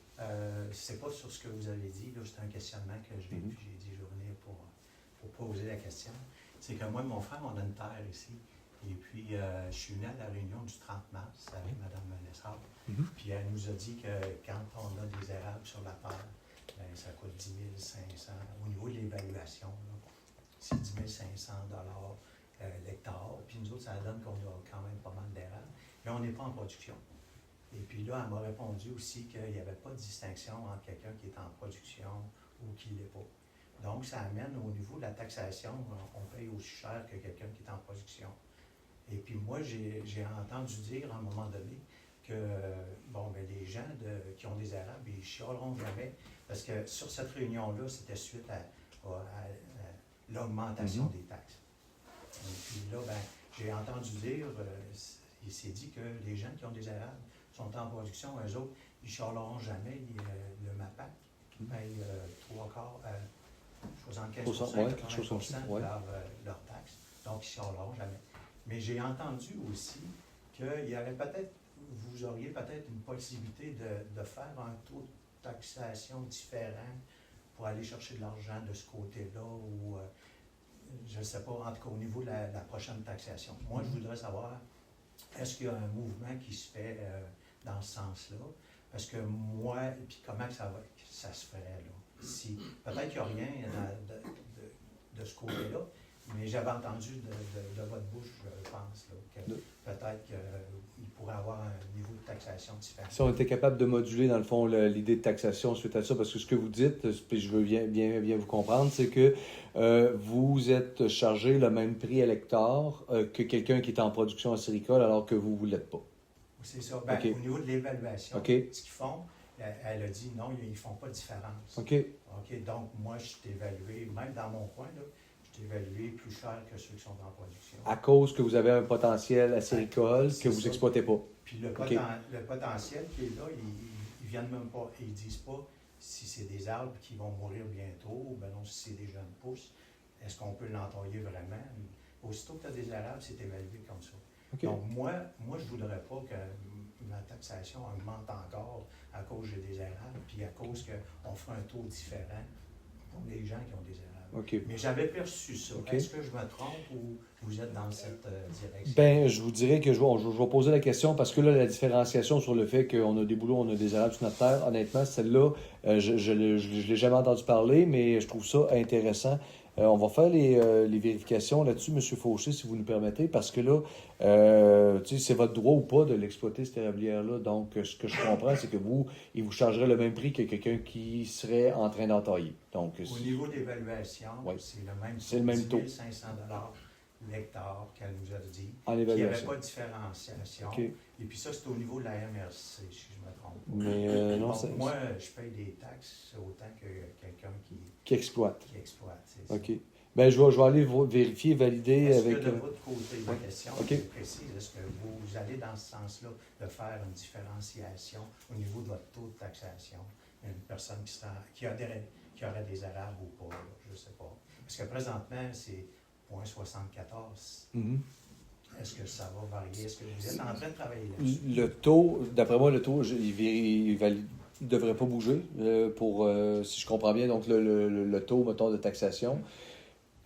C'est pas sur ce que vous avez dit, là, c'est un questionnement que j'ai dit je vais venir pour poser la question. C'est que moi et mon frère, on a une terre ici. Et puis, je suis venu à la réunion du 30 mars avec Mme Lessard. Puis elle nous a dit que quand on a des érables sur la terre, ben, ça coûte 10 500. Au niveau de l'évaluation, c'est 10 500 l'hectare. Puis nous autres, ça donne qu'on a quand même pas mal d'érables. Mais on n'est pas en production. Et puis là, elle m'a répondu aussi qu'il n'y avait pas de distinction entre quelqu'un qui est en production ou qui ne l'est pas. Donc, ça amène au niveau de la taxation, on paye aussi cher que quelqu'un qui est en production. Et puis moi, j'ai entendu dire à un moment donné que les gens qui ont des érables, ils ne chialeront jamais. Parce que sur cette réunion-là, c'était suite à l'augmentation des taxes. Et puis là, j'ai entendu dire, il s'est dit que les gens qui ont des érables sont en production, eux autres, ils ne chialeront jamais. Le MAPAC paye 75%, leurs taxes. Donc, ils ne chialeront jamais. Mais j'ai entendu aussi qu'il y avait peut-être, vous auriez peut-être une possibilité de faire un taux de taxation différent pour aller chercher de l'argent de ce côté-là ou, je ne sais pas, en tout cas au niveau de la prochaine taxation. Moi, je voudrais savoir, est-ce qu'il y a un mouvement qui se fait dans ce sens-là? Parce que moi, puis comment ça se ferait, là? Si, peut-être qu'il n'y a rien de ce côté-là, mais j'avais entendu de votre bouche, je pense, là, que peut-être qu'il pourrait avoir un niveau de taxation différent. Si on était capable de moduler, dans le fond, l'idée de taxation suite à ça, parce que ce que vous dites, puis je veux bien vous comprendre, c'est que vous êtes chargé le même prix à l'hectare que quelqu'un qui est en production acéricole, alors que vous ne l'êtes pas. C'est ça. Okay. Au niveau de l'évaluation, ce qu'ils font, elle a dit non, ils ne font pas de différence. OK. Donc, moi, je t'ai évalué, même dans mon coin, là, je t'ai évalué plus cher que ceux qui sont en production. À cause que vous avez un potentiel acéricole que vous n'exploitez pas. Puis le potentiel qui est là, ils viennent même pas, ils disent pas si c'est des arbres qui vont mourir bientôt, ou bien non, si c'est des jeunes pousses, est-ce qu'on peut l'entailler vraiment? Aussitôt que tu as des érables, c'est évalué comme ça. Okay. Donc, moi, je ne voudrais pas que ma taxation augmente encore à cause que j'ai des érables, puis à cause qu'on ferait un taux différent pour les gens qui ont des érables. Okay. Mais j'avais perçu ça. Okay. Est-ce que je me trompe ou vous êtes dans cette direction? Bien, je vous dirais que je vais poser la question parce que là, la différenciation sur le fait qu'on a des bouleaux, on a des érables sur notre terre, honnêtement, celle-là, je ne l'ai jamais entendu parler, mais je trouve ça intéressant. On va faire les vérifications là-dessus, M. Fauché, si vous nous permettez, parce que là, c'est votre droit ou pas de l'exploiter, cette érablière-là. Donc, ce que je comprends, c'est que il vous chargerait le même prix que quelqu'un qui serait en train d'entailler. Donc, au niveau d'évaluation, c'est le même taux. 10 500 l'hectare qu'elle nous a dit. En évaluation. Il n'y avait pas de différenciation. Okay. Et puis ça, c'est au niveau de la MRC, si je ne me trompe pas. Mais non, donc, moi, je paye des taxes autant que quelqu'un qui exploite. C'est OK. Bien, je vais aller vérifier, valider est-ce avec... que de votre côté, la question est précise, est-ce que vous allez dans ce sens-là de faire une différenciation au niveau de votre taux de taxation? Une personne qui aurait des érables ou pas, je ne sais pas. Parce que présentement, c'est 0,74. Est-ce que ça va varier? Est-ce que vous êtes en train de travailler là-dessus? Le taux, d'après moi, le taux, il ne devrait pas bouger, si je comprends bien, donc le taux, mettons, de taxation.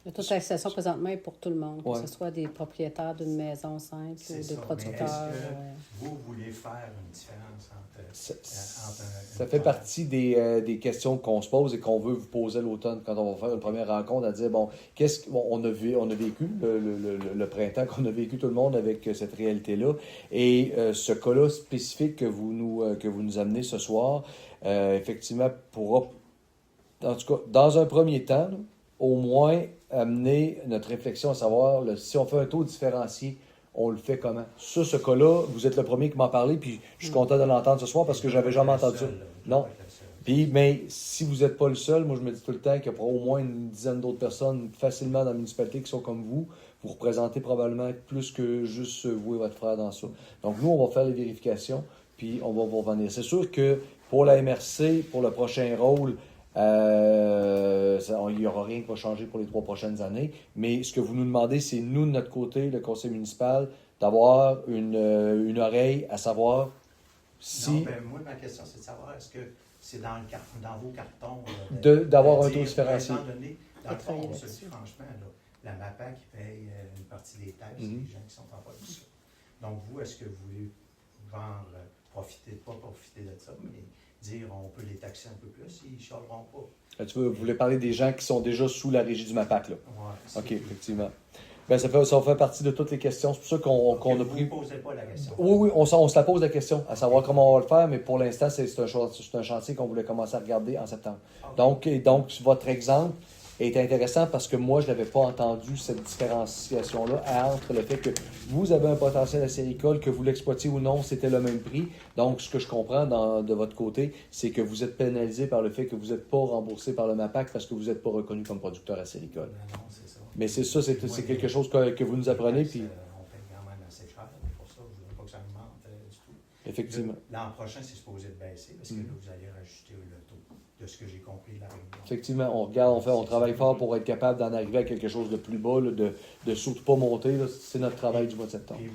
Le taux de taxation, présentement, est pour tout le monde, que ce soit des propriétaires d'une maison simple ou des producteurs. Est-ce que vous voulez faire une différence entre ça fait partie des questions qu'on se pose et qu'on veut vous poser à l'automne quand on va faire une première rencontre, à dire, on a vécu le printemps, qu'on a vécu tout le monde avec cette réalité-là. Et ce cas-là spécifique que vous nous amenez ce soir, effectivement, pourra, en tout cas, dans un premier temps, au moins amener notre réflexion à savoir, si on fait un taux différencié, on le fait comment? Sur ce cas-là, vous êtes le premier qui m'en parlé, puis je suis content de l'entendre ce soir parce que j'avais jamais entendu ça. Non. Puis, mais si vous n'êtes pas le seul, moi je me dis tout le temps qu'il y a au moins une dizaine d'autres personnes facilement dans la municipalité qui sont comme vous. Vous représentez probablement plus que juste vous et votre frère dans ça. Donc nous, on va faire les vérifications, puis on va vous revenir. C'est sûr que pour la MRC, pour le prochain rôle, il n'y aura rien qui va changer pour les 3 prochaines années. Mais ce que vous nous demandez, c'est nous, de notre côté, le conseil municipal, d'avoir une oreille à savoir si... Non, ben, moi, ma question, c'est de savoir, est-ce que c'est dans vos cartons d'avoir un dire, taux différencié. Étant donné, dans le fond, Travailler on se dit là-dessus. franchement, là, la MAPAC qui paye une partie des taxes, c'est Mhm. les gens qui sont en bas de ça. Donc, vous, est-ce que vous voulez vendre, pas profiter de ça, mais dire on peut les taxer un peu plus, ils ne chialeront pas. Vous voulez parler des gens qui sont déjà sous la régie du MAPAC, là? Ouais, c'est OK, tout. effectivement. Ben, ça fait partie de toutes les questions. C'est pour ça qu'on a Vous pris... ne posez pas la question. Oui, on se la pose la question, à savoir comment on va le faire, mais pour l'instant, c'est un chantier qu'on voulait commencer à regarder en septembre. Donc, votre exemple est intéressant parce que moi, je n'avais pas entendu cette différenciation-là entre le fait que vous avez un potentiel acéricole, que vous l'exploitiez ou non, c'était le même prix. Donc, ce que je comprends de votre côté, c'est que vous êtes pénalisé par le fait que vous n'êtes pas remboursé par le MAPAC parce que vous n'êtes pas reconnu comme producteur acéricole. Non, c'est ça. Mais c'est ça, c'est quelque chose que vous nous apprenez, puis On paye quand même assez cher pour ça. Je ne veux pas que ça augmente du tout. effectivement. L'an prochain, c'est supposé de baisser parce que Mhm. là, vous allez rajouter le taux de ce que j'ai compris de la réunion. Effectivement, on regarde, on travaille fort pour être capable d'en arriver à quelque chose de plus bas, là, de surtout pas monter. Là. C'est notre travail du mois de septembre. Puis,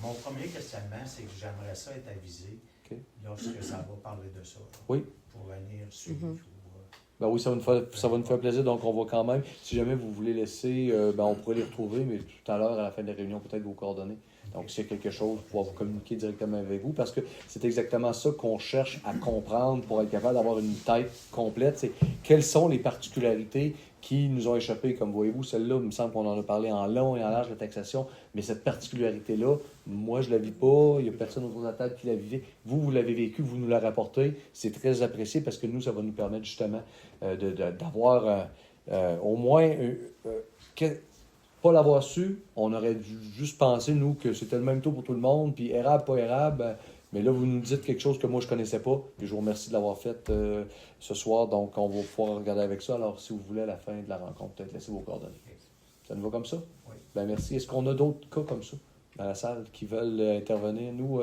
mon premier questionnement, c'est que j'aimerais ça être avisé OK. lorsque ça va parler de ça. là, Oui. Pour venir suivre. Mhm. Ben oui, ça va nous faire plaisir, donc on va quand même, si jamais vous voulez laisser, on pourrait les retrouver, mais tout à l'heure, à la fin de la réunion, peut-être vos coordonnées. Donc, s'il y a quelque chose, pouvoir vous communiquer directement avec vous, parce que c'est exactement ça qu'on cherche à comprendre pour être capable d'avoir une tête complète. C'est quelles sont les particularités qui nous ont échappé, comme voyez-vous, celle-là, il me semble qu'on en a parlé en long et en large, la taxation, mais cette particularité-là, moi, je la vis pas, il n'y a personne autour de la table qui la vivait. Vous l'avez vécu, vous nous la rapportez, c'est très apprécié parce que nous, ça va nous permettre justement d'avoir au moins... pas l'avoir su, on aurait dû juste penser, nous, que c'était le même taux pour tout le monde, puis érable, pas érable, mais là, vous nous dites quelque chose que moi, je connaissais pas, puis je vous remercie de l'avoir fait ce soir, donc on va pouvoir regarder avec ça. Alors, si vous voulez, à la fin de la rencontre, peut-être laisser vos coordonnées. Ça nous va comme ça? Oui. Ben merci. Est-ce qu'on a d'autres cas comme ça dans la salle qui veulent intervenir? Nous,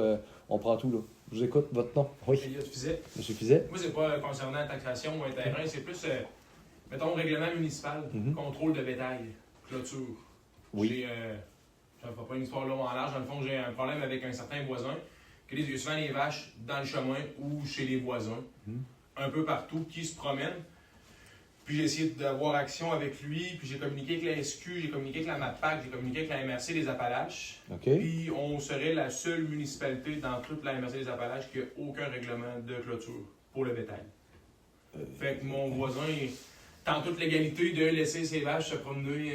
on prend tout, là. Je vous écoute, votre nom? Oui. Elliot Fizet. Monsieur Fizet? Moi, c'est pas concernant la taxation ou un terrain, c'est plus, mettons, règlement municipal, Mhm. contrôle de bétail, clôture. Oui. Je ne fais pas une histoire long en large. Dans le fond, j'ai un problème avec un certain voisin qui a souvent les vaches dans le chemin ou chez les voisins, un peu partout, qui se promènent. Puis j'ai essayé d'avoir action avec lui, puis j'ai communiqué avec la SQ, j'ai communiqué avec la MAPAC, j'ai communiqué avec la MRC des Appalaches. OK. Puis on serait la seule municipalité dans toute la MRC des Appalaches qui n'a aucun règlement de clôture pour le bétail. Fait que mon voisin est en toute légalité de laisser ses vaches se promener.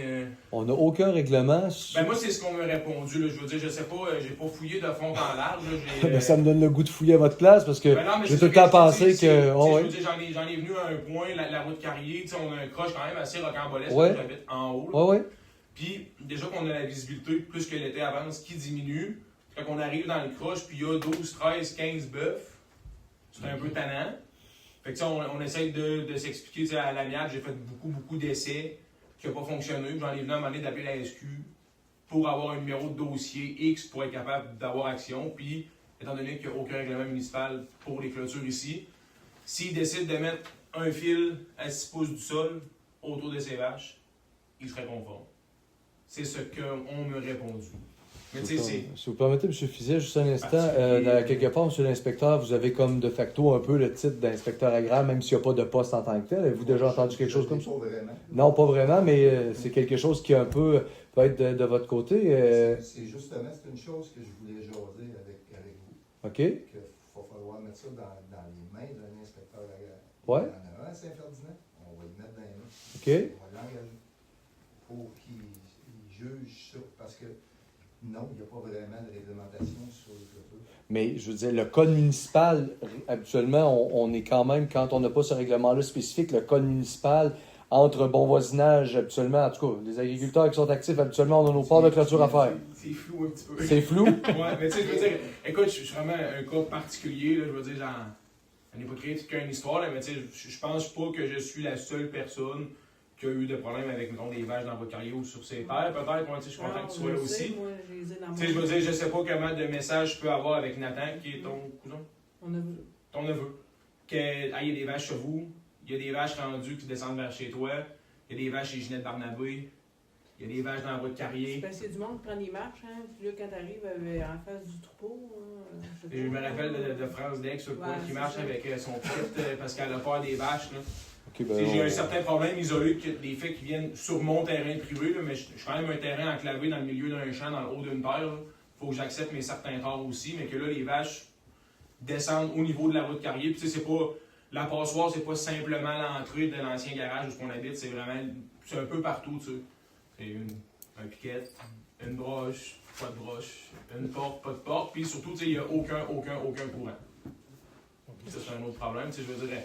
On n'a aucun règlement. Ben moi, c'est ce qu'on m'a répondu. Là. Je veux dire, je sais pas, j'ai pas fouillé de fond en large. Là. J'ai, Ben, ça me donne le goût de fouiller à votre place parce que Ben non, mais j'ai c'est tout le ça temps pensé c'est- que. Oh, Je ouais. veux dire, j'en ai venu à un point, la route Carrier, on a un croche quand même assez rocambolesque, Ouais. j'habite en haut. Là. Ouais. Puis déjà qu'on a la visibilité, plus que l'été avance, qui diminue. Quand on arrive dans le croche, puis il y a 12, 13, 15 bœufs, c'est un peu tannant. Fait que on essaye de s'expliquer à l'amiable. J'ai fait beaucoup d'essais qui n'ont pas fonctionné. J'en ai venu à un moment donné d'appeler la SQ pour avoir un numéro de dossier X pour être capable d'avoir action. Puis, étant donné qu'il n'y a aucun règlement municipal pour les clôtures ici, s'ils décident de mettre un fil à 6 pouces du sol autour de ces vaches, ils seraient conformes. C'est ce qu'on m'a répondu. Mais tu sais, c'est... Si vous permettez, M. Fizet, juste un instant, Particulier. quelque part, M. l'inspecteur, vous avez comme de facto un peu le titre d'inspecteur agraire, même s'il n'y a pas de poste en tant que tel. Avez-vous déjà entendu quelque chose comme ça? Pas vraiment. Non, pas vraiment, mais c'est quelque chose qui un peu peut être de votre côté. C'est justement, c'est une chose que je voulais jaser avec vous. OK? Qu'il va falloir mettre ça dans les mains d'un inspecteur agraire. Ouais. Il y en a un à Saint-Ferdinand, on va le mettre dans les mains. OK? On va l'engager pour qu'il juge ça, parce que non, il n'y a pas vraiment de réglementation sur le clôture. Mais je veux dire, le code municipal, habituellement, on est quand même, quand on n'a pas ce règlement-là spécifique, le code municipal, entre bon voisinage, habituellement, en tout cas, les agriculteurs qui sont actifs, habituellement, on a nos parts de clôture à faire. C'est flou un petit peu. C'est flou? Ouais, mais tu sais, je veux dire, écoute, je suis vraiment un cas particulier, là, je veux dire, n'est pas créé qu'une histoire, là, mais tu sais, je pense pas que je suis la seule personne qui a eu des problèmes avec, mettons, des vaches dans votre carrière ou sur ses terres. Peut-être, moi, tu sais, je suis content que tu sois là aussi. Moi, je les ai dans Tu sais, je veux dire, je sais pas comment de messages je peux avoir avec Nathan, qui est ton cousin, On a vu. ton neveu. Que, ah, il y a des vaches chez vous, il y a des vaches rendues qui descendent vers chez toi, il y a des vaches chez Ginette Barnabé, il y a des vaches dans votre C'est carrière. parce qu'il y a du monde qui prend des marches, hein. Puis là, quand t'arrives en face du troupeau, hein, Et je me rappelle de France Dex sur le coin Ouais, qui c'est marche ça. avec son petit parce qu'elle a peur des vaches. Là. Ok, ben, Tu sais, j'ai on- un certain problème isolé, des faits qui viennent sur mon terrain privé, là, mais je suis quand même un terrain enclavé dans le milieu d'un champ, dans le haut d'une terre. Il faut que j'accepte mes certains torts aussi, mais que là, les vaches descendent au niveau de la route carrière. Puis tu sais, c'est pas. La passoire, c'est pas simplement l'entrée de l'ancien garage où on habite, c'est vraiment. C'est un peu partout, tu sais. C'est un piquet, une broche, pas de broche, une porte, pas de porte, puis surtout, tu sais, il n'y a aucun courant. Ça, c'est un autre problème, tu sais, je veux dire.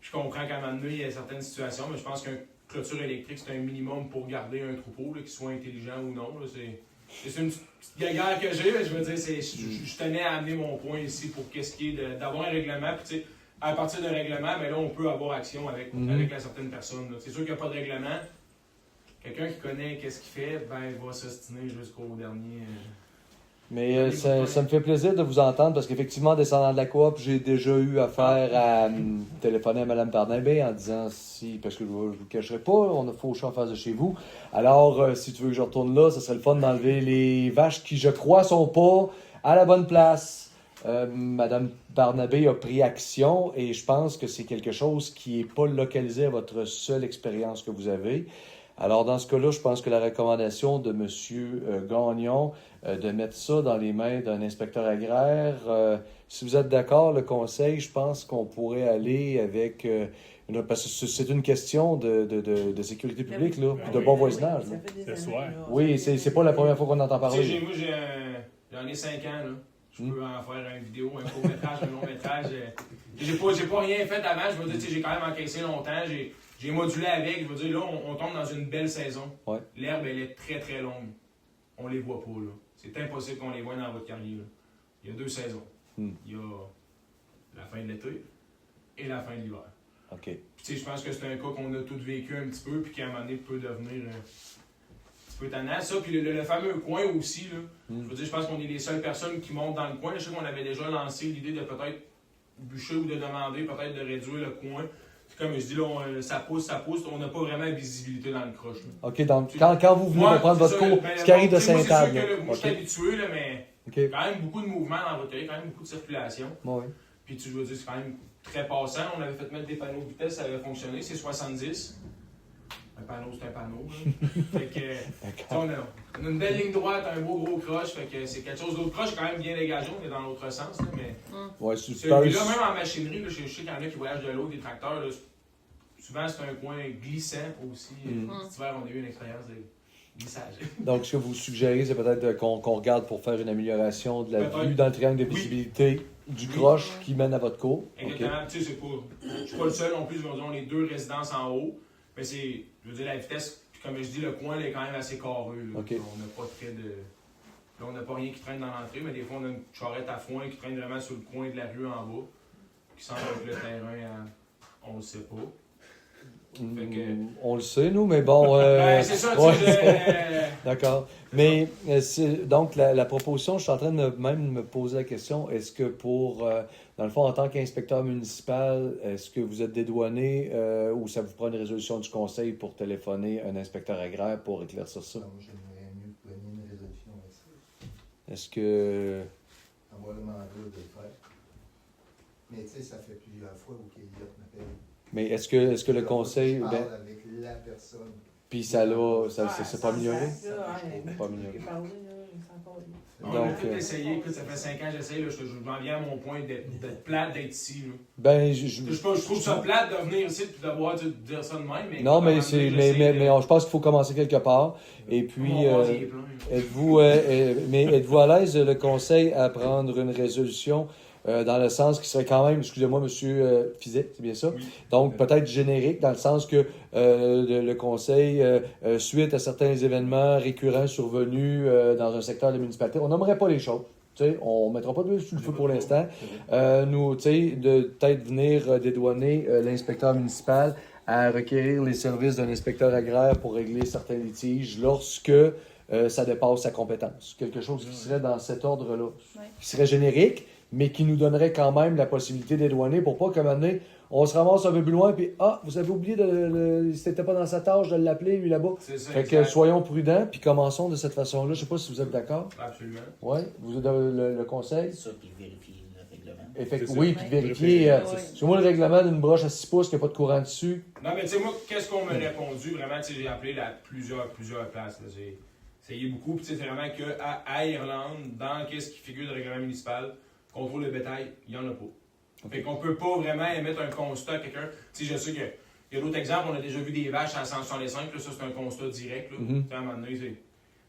Je comprends qu'à un moment donné, il y a certaines situations, mais je pense qu'une clôture électrique, c'est un minimum pour garder un troupeau, là, qu'il soit intelligent ou non. Là, c'est une petite guéguerre que j'ai, mais je veux dire, je tenais à amener mon point ici pour qu'est-ce qui est d'avoir un règlement. Puis, tu sais, à partir d'un règlement, ben là, on peut avoir action avec la certaine personne. Là. C'est sûr qu'il n'y a pas de règlement. Quelqu'un qui connaît qu'est-ce qu'il fait, ben, il va s'ostiner jusqu'au dernier. Mais ça me fait plaisir de vous entendre parce qu'effectivement, en descendant de la coop, j'ai déjà eu affaire à téléphoner à Mme Barnabé en disant si, parce que je ne vous cacherai pas, on a fauché en face de chez vous. Alors, si tu veux que je retourne là, ça serait le fun d'enlever les vaches qui, je crois, sont pas à la bonne place. Mme Barnabé a pris action et je pense que c'est quelque chose qui n'est pas localisé à votre seule expérience que vous avez. Alors, dans ce cas-là, je pense que la recommandation de M. Gagnon, de mettre ça dans les mains d'un inspecteur agraire, si vous êtes d'accord, le conseil, je pense qu'on pourrait aller avec... parce que c'est une question de sécurité publique, là, puis de bon voisinage. Là. C'est soir. Oui, c'est pas la première fois qu'on entend Tu sais, parler. moi, j'en ai 5 ans, là. Je peux en faire une vidéo, un court-métrage, un long-métrage. J'ai pas rien fait avant. Je veux dire, tu sais, j'ai quand même encaissé longtemps. J'ai modulé avec. Je veux dire, là, on tombe dans une belle saison. Ouais. L'herbe, elle est très, très longue. On les voit pas, là. C'est impossible qu'on les voie dans votre carrière, là. Il y a 2 saisons. Il y a la fin de l'été et la fin de l'hiver. OK. Puis, tu sais, je pense que c'est un cas qu'on a tous vécu un petit peu, puis qu'à un moment donné peut devenir un petit peu tannant. Ça, puis le fameux coin aussi, là. Je veux dire, je pense qu'on est les seules personnes qui montent dans le coin. Je sais qu'on avait déjà lancé l'idée de peut-être bûcher ou de demander peut-être de réduire le coin. Puis comme je dis, là, ça pousse, on n'a pas vraiment de visibilité dans le croche. Là. OK, donc quand vous venez de prendre votre cours, ce qui arrive de Sainte-Anne. Moi, je OK. suis habitué, là, mais OK. quand même beaucoup de mouvement dans votre carrière, quand même beaucoup de circulation. Bon, oui. Puis tu veux dire, c'est quand même très passant. On avait fait mettre des panneaux de vitesse, ça avait fonctionné, c'est 70. Un panneau, c'est un panneau. Là. Fait que, on a une belle ligne droite, un beau gros croche, fait que c'est quelque chose d'autre. Croche est quand même bien dégagé, on est dans l'autre sens, là, mais Ouais, super. celui-là, même en machinerie, là, je sais qu'il y en a qui voyagent de l'eau, des tracteurs, là, souvent c'est un coin glissant aussi. Cet hiver, on a eu une expérience de glissage. Donc, ce que vous suggérez, c'est peut-être qu'on regarde pour faire une amélioration de la Peut-être. vue dans le triangle de Oui. visibilité du croche qui mène à votre cour. OK. Exactement, tu sais, je suis pas le seul non plus, on est 2 résidences en haut, mais c'est, je veux dire, la vitesse, puis comme je dis, le coin là, est quand même assez carré. Là. OK. On n'a pas très de. Là, on n'a pas rien qui traîne dans l'entrée, mais des fois, on a une charrette à foin qui traîne vraiment sur le coin de la rue en bas, qui semble être le terrain on le sait pas. Fait que- On le sait, nous, mais bon... Ben, c'est ça, tu ouais, sais, D'accord. Mais donc, la proposition, je suis en train de même me poser la question, est-ce que dans le fond, en tant qu'inspecteur municipal, est-ce que vous êtes dédouané ou ça vous prend une résolution du conseil pour téléphoner un inspecteur agraire pour éclaircir ça? Donc, j'aimerais mieux pogner une résolution avec ça. Est-ce que... Avoir le mandat de le faire. Mais tu sais, ça fait plusieurs fois où Elliot m'appelle. Mais est-ce que le conseil... Je parle ben, avec la personne. puis ça s'est pas amélioré? Pas amélioré. on a Donc, tout essayé, écoute, ça fait 5 ans que j'essaye, là, je m'en viens à mon point d'être plate d'être ici. Là. Ben, Je trouve ça plate de venir ici et de devoir dire ça de même. Mais non, mais comment c'est, dire, mais j'essaie je pense qu'il faut commencer quelque part. Et puis, mon vase, il est plein. êtes-vous à l'aise, le conseil, à prendre une résolution dans le sens qui serait quand même, excusez-moi, monsieur Fizet, c'est bien ça? Oui. Donc, peut-être générique, dans le sens que le conseil, suite à certains événements récurrents survenus dans un secteur de la municipalité, on n'aimerait pas les choses. sais, on ne mettra pas de l'huile sur le feu pour l'instant. Nous, tu sais, de peut-être venir dédouaner l'inspecteur municipal à requérir les services d'un inspecteur agraire pour régler certains litiges lorsque ça dépasse sa compétence. Quelque chose qui serait dans cet ordre-là, qui serait générique, mais qui nous donnerait quand même la possibilité d'édouaner pour pas qu'à un moment donné, on se ramasse un peu plus loin, puis vous avez oublié c'était pas dans sa tâche de l'appeler, lui, là-bas. C'est ça, Fait que exact. soyons prudents, puis commençons de cette façon-là. Je sais pas si vous êtes d'accord. Absolument. Oui, vous êtes le conseil. Ça, puis vérifier le règlement. Oui, puis vérifier. Ouais. Parce que moi, le règlement d'une broche à 6 pouces qui n'a pas de courant dessus. Non, mais tu sais, moi, qu'est-ce qu'on m'a répondu? Vraiment, tu sais, j'ai appelé plusieurs places. Là. J'ai essayé beaucoup. Puis, tu sais, c'est vraiment qu'à Irlande, dans qu'est-ce qui figure de règlement municipal, contrôle de bétail, il n'y en a pas. Fait qu'on peut pas vraiment émettre un constat à quelqu'un. Tu sais, je sais qu'il y a d'autres exemples. On a déjà vu des vaches à 165. Là, ça, c'est un constat direct. Là. Tu sais, à un moment donné, c'est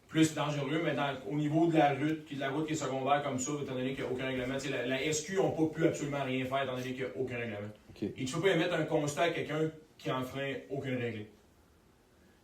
plus dangereux. Mais au niveau de la route qui est secondaire comme ça, étant donné qu'il n'y a aucun règlement, tu sais, la SQ n'a pas pu absolument rien faire, étant donné qu'il n'y a aucun règlement. Okay. Et tu ne peux pas émettre un constat à quelqu'un qui enfreint aucune règle.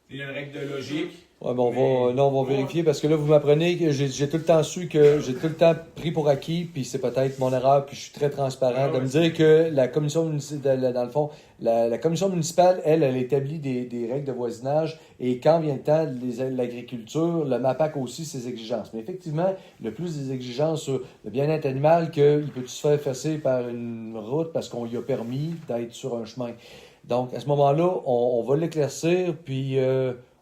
Il y a une règle de logique. Ouais, ben on va vérifier parce que là, vous m'apprenez que j'ai tout le temps su que j'ai tout le temps pris pour acquis, puis c'est peut-être mon erreur, puis je suis très transparent de me dire que la commission municipale, dans le fond, la commission municipale, elle établit des règles de voisinage et quand vient le temps de l'agriculture, le MAPAC aussi ses exigences. Mais effectivement, le plus des exigences sur le bien-être animal qu'il peut se faire effacer par une route parce qu'on lui a permis d'être sur un chemin. Donc, à ce moment-là, on va l'éclaircir, puis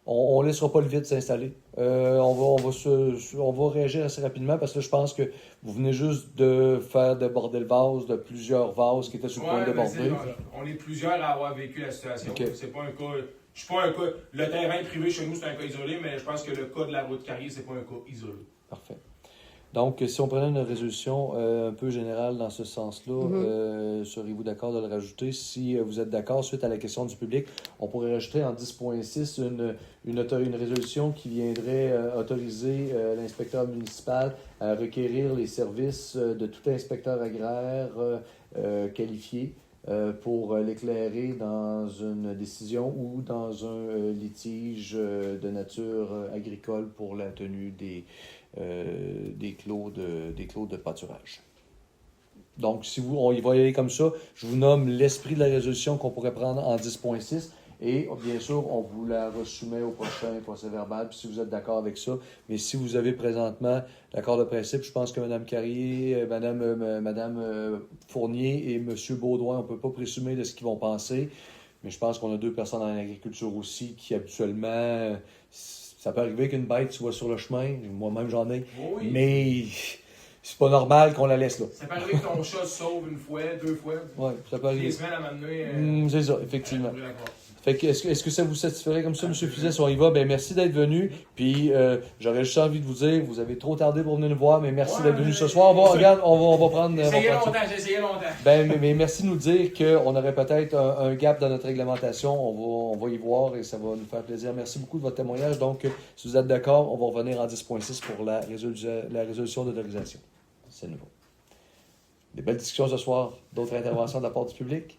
on ne laissera pas le vide s'installer. On va réagir assez rapidement parce que je pense que vous venez juste de faire déborder le vase de plusieurs vases qui étaient sur le point de déborder. On est plusieurs à avoir vécu la situation. Okay. C'est pas un cas. Je suis pas un cas. Le terrain privé chez nous, c'est un cas isolé, mais je pense que le cas de la route carrière, c'est pas un cas isolé. Parfait. Donc, si on prenait une résolution un peu générale dans ce sens-là, serez-vous d'accord de le rajouter? Si vous êtes d'accord, suite à la question du public, on pourrait rajouter en 10.6 une résolution qui viendrait autoriser l'inspecteur municipal à requérir les services de tout inspecteur agraire qualifié pour l'éclairer dans une décision ou dans un litige de nature agricole pour la tenue des clos de pâturage. Donc, si on y va y aller comme ça, je vous nomme l'esprit de la résolution qu'on pourrait prendre en 10.6 et bien sûr, on vous la resoumet au prochain procès-verbal, puis si vous êtes d'accord avec ça. Mais si vous avez présentement l'accord de principe, je pense que Mme Carrier, Mme Fournier et M. Baudouin, on ne peut pas présumer de ce qu'ils vont penser, mais je pense qu'on a deux personnes en agriculture aussi qui habituellement... Ça peut arriver qu'une bête soit sur le chemin, moi-même j'en ai, mais c'est pas normal qu'on la laisse là. Ça peut arriver que ton chat se sauve une fois, deux fois. Oui, ça peut arriver. Des semaines à m'amener. C'est ça, effectivement. Fait que est-ce que ça vous satisferait comme ça, M. Fizet, si on y va? Ben merci d'être venu. Puis j'aurais juste envie de vous dire, vous avez trop tardé pour venir nous voir, mais merci d'être venu ce soir. On va prendre. J'ai essayé longtemps. Ben, mais merci de nous dire qu'on aurait peut-être un gap dans notre réglementation. On va y voir et ça va nous faire plaisir. Merci beaucoup de votre témoignage. Donc, si vous êtes d'accord, on va revenir en 10.6 pour la résolution d'autorisation. C'est nouveau. Des belles discussions ce soir. D'autres interventions de la part du public?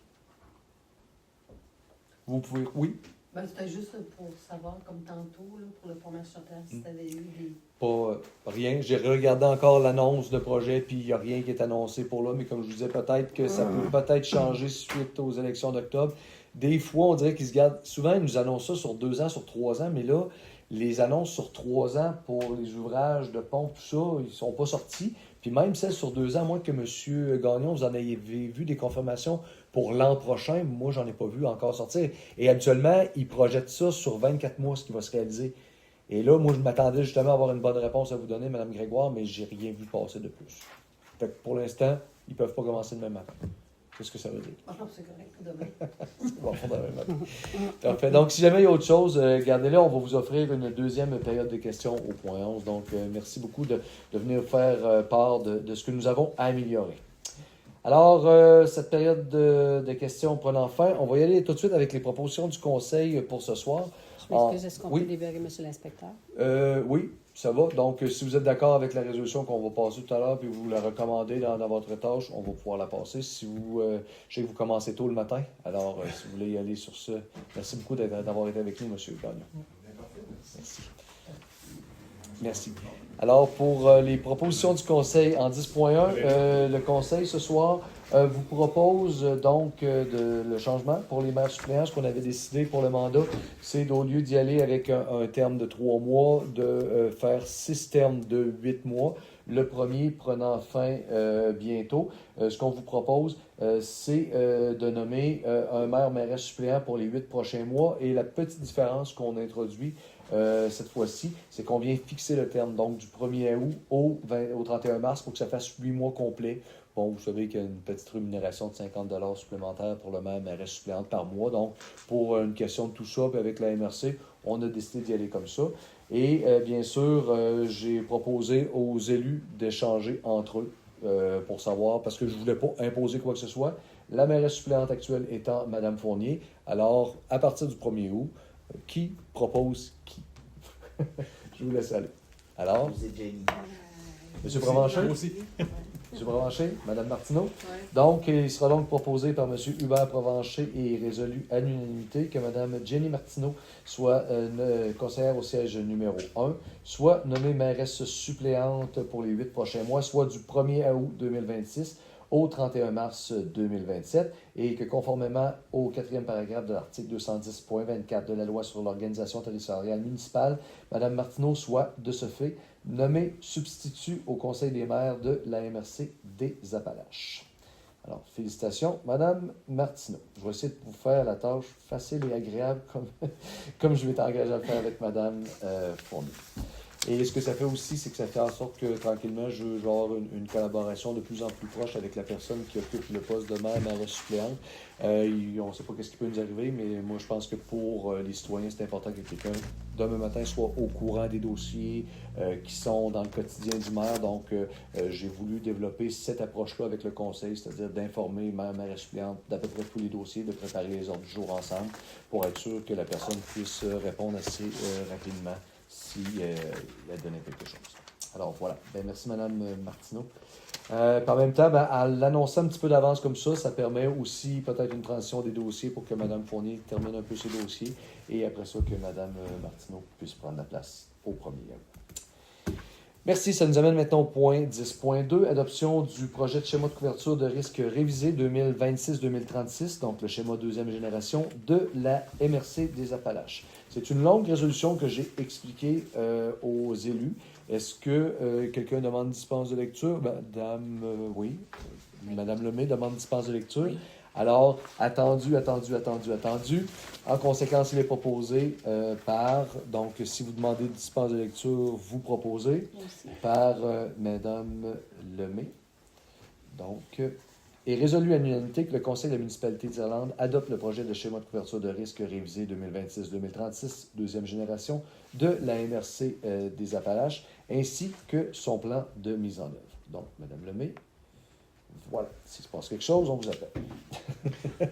Vous pouvez... Oui? Ben, c'était juste pour savoir, comme tantôt, là, pour le pont Marchotard, si tu avais eu des... Pas rien. J'ai regardé encore l'annonce de projet, puis il n'y a rien qui est annoncé pour là, mais comme je vous disais, peut-être que ça peut peut-être changer suite aux élections d'octobre. Des fois, on dirait qu'ils se gardent... Souvent, ils nous annoncent ça sur 2 ans, sur 3 ans, mais là, les annonces sur 3 ans pour les ouvrages de pont, tout ça, ils ne sont pas sortis. Puis même celles sur 2 ans, moi que M. Gagnon, vous en avez vu des confirmations pour l'an prochain, moi, j'en ai pas vu encore sortir. Et habituellement, ils projettent ça sur 24 mois, ce qui va se réaliser. Et là, moi, je m'attendais justement à avoir une bonne réponse à vous donner, Mme Grégoire, mais j'ai rien vu passer de plus. Fait que pour l'instant, ils peuvent pas commencer le même matin. Qu'est-ce que ça veut dire? Ah non, c'est correct pour demain. Bon, parfait. Donc, si jamais il y a autre chose, gardez-le. On va vous offrir une deuxième période de questions au point 11. Donc, merci beaucoup de venir faire part de ce que nous avons à améliorer. Alors, cette période de questions prenant fin, on va y aller tout de suite avec les propositions du Conseil pour ce soir. Je m'excuse, est-ce qu'on peut libérer M. l'inspecteur? Oui, ça va. Donc, si vous êtes d'accord avec la résolution qu'on va passer tout à l'heure, puis vous la recommandez dans votre tâche, on va pouvoir la passer. Si vous, je sais que vous commencez tôt le matin, alors si vous voulez y aller sur ce, merci beaucoup d'avoir été avec nous, M. Gagnon. Merci. Merci. Alors, pour les propositions du Conseil en 10.1, le Conseil ce soir vous propose le changement pour les maires suppléants. Ce qu'on avait décidé pour le mandat, c'est au lieu d'y aller avec un terme de 3 mois, de faire 6 termes de 8 mois. Le premier prenant fin bientôt. Ce qu'on vous propose, c'est de nommer un maire-mairesse suppléant pour les 8 prochains mois. Et la petite différence qu'on introduit cette fois-ci, c'est qu'on vient fixer le terme donc du 1er août au 31 mars pour que ça fasse 8 mois complets. Bon, vous savez qu'il y a une petite rémunération de 50 $ supplémentaires pour le maire-mairesse suppléante par mois. Donc, pour une question de tout ça, puis avec la MRC, on a décidé d'y aller comme ça. Et bien sûr, j'ai proposé aux élus d'échanger entre eux pour savoir, parce que je ne voulais pas imposer quoi que ce soit. La mairesse suppléante actuelle étant Mme Fournier. Alors, à partir du 1er août, qui propose qui? Je vous laisse aller. Alors, Vous êtes Jenny. M. Provencher? Moi aussi. M. Provencher, Mme Martineau. Ouais. Donc, il sera donc proposé par M. Hubert Provencher et résolu à l'unanimité que Mme Jenny Martineau soit conseillère au siège numéro 1, soit nommée mairesse suppléante pour les 8 prochains mois, soit du 1er août 2026 au 31 mars 2027, et que conformément au 4e paragraphe de l'article 210.24 de la loi sur l'organisation territoriale municipale, Mme Martineau soit, de ce fait, nommée substitut au Conseil des maires de la MRC des Appalaches. Alors, félicitations, Mme Martineau. Je vais essayer de vous faire la tâche facile et agréable comme je vais t'engager à le faire avec Mme Fournier. Et ce que ça fait aussi, c'est que ça fait en sorte que, tranquillement, je vais avoir une collaboration de plus en plus proche avec la personne qui occupe le poste de maire suppléante. On ne sait pas ce qui peut nous arriver, mais moi, je pense que pour les citoyens, c'est important que quelqu'un, demain matin, soit au courant des dossiers qui sont dans le quotidien du maire. Donc, j'ai voulu développer cette approche-là avec le conseil, c'est-à-dire d'informer maire suppléante d'à peu près tous les dossiers, de préparer les ordres du jour ensemble pour être sûr que la personne puisse répondre assez rapidement si elle donnait quelque chose. Alors voilà. Bien, merci Mme Martineau. Par même temps, à l'annoncer un petit peu d'avance comme ça permet aussi peut-être une transition des dossiers pour que Mme Fournier termine un peu ses dossiers et après ça que Mme Martineau puisse prendre la place au 1er août. Merci. Ça nous amène maintenant au point 10.2, adoption du projet de schéma de couverture de risque révisé 2026-2036, donc le schéma deuxième génération de la MRC des Appalaches. C'est une longue résolution que j'ai expliquée aux élus. Est-ce que quelqu'un demande dispense de lecture? Madame, oui. Madame Lemay demande dispense de lecture. Oui. Alors, attendu. En conséquence, il est proposé par, donc si vous demandez dispense de lecture, vous proposez par Madame Lemay. Donc, est résolu à l'unanimité que le Conseil de la municipalité d'Irlande adopte le projet de schéma de couverture de risque révisé 2026-2036, deuxième génération, de la MRC des Appalaches, ainsi que son plan de mise en œuvre. Donc, Mme Lemay, voilà. S'il se passe quelque chose, on vous appelle.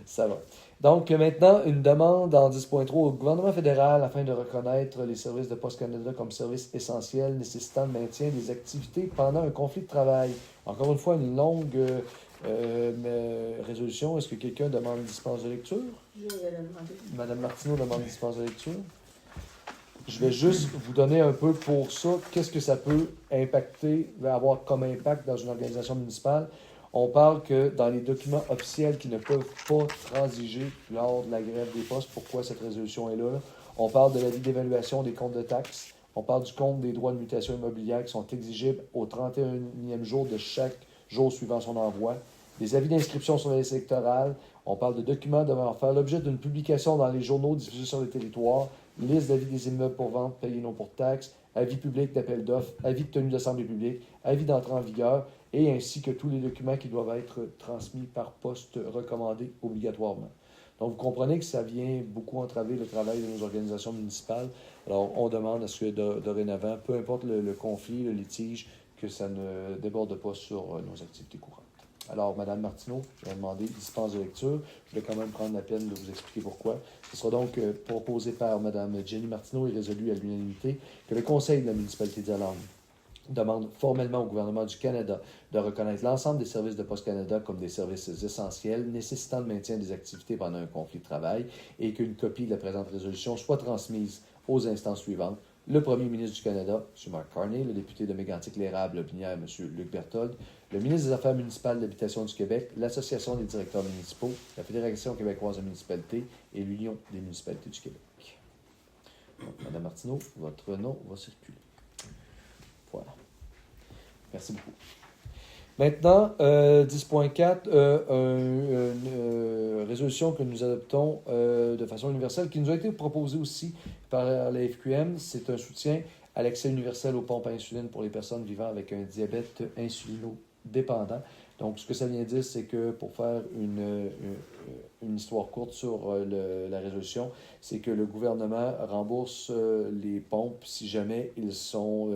Ça va. Donc, maintenant, une demande en 10.3 au gouvernement fédéral afin de reconnaître les services de Poste Canada comme services essentiels nécessitant le maintien des activités pendant un conflit de travail. Encore une fois, une longue résolution. Est-ce que quelqu'un demande dispense de lecture? Je vais le demander. Mme Martineau demande dispense de lecture. Je vais juste vous donner un peu pour ça, qu'est-ce que ça peut avoir comme impact dans une organisation municipale. On parle que dans les documents officiels qui ne peuvent pas transiger lors de la grève des postes, pourquoi cette résolution est là, on parle de l'avis d'évaluation des comptes de taxes, on parle du compte des droits de mutation immobilière qui sont exigibles au 31e jour de chaque jour suivant son envoi, des avis d'inscription sur la liste électorale, on parle de documents devant faire l'objet d'une publication dans les journaux diffusés sur le territoire, liste d'avis des immeubles pour vente payés non pour taxes, avis public d'appel d'offres, avis de tenue d'assemblée publique, avis d'entrée en vigueur, et ainsi que tous les documents qui doivent être transmis par poste recommandé obligatoirement. Donc, vous comprenez que ça vient beaucoup entraver le travail de nos organisations municipales. Alors, on demande à ce que dorénavant, peu importe le conflit, le litige, que ça ne déborde pas sur nos activités courantes. Alors, Mme Martineau, je vais demander dispense de lecture. Je vais quand même prendre la peine de vous expliquer pourquoi. Ce sera donc proposé par Mme Jenny Martineau et résolu à l'unanimité que le Conseil de la municipalité d'Irlande demande formellement au gouvernement du Canada de reconnaître l'ensemble des services de Poste Canada comme des services essentiels nécessitant le maintien des activités pendant un conflit de travail et qu'une copie de la présente résolution soit transmise aux instances suivantes, le premier ministre du Canada, M. Mark Carney, le député de Mégantic-l'Érable-Lobinière, M. Luc Berthold, le ministre des Affaires municipales et de l'Habitation du Québec, l'Association des directeurs municipaux, la Fédération québécoise de municipalités et l'Union des municipalités du Québec. Donc, Mme Martineau, votre nom va circuler. Voilà. Merci beaucoup. Maintenant, 10.4, une résolution que nous adoptons de façon universelle, qui nous a été proposée aussi par la FQM. C'est un soutien à l'accès universel aux pompes à insuline pour les personnes vivant avec un diabète insulino-dépendant. Donc, ce que ça vient dire, c'est que pour faire une histoire courte sur la résolution, c'est que le gouvernement rembourse les pompes si jamais ils sont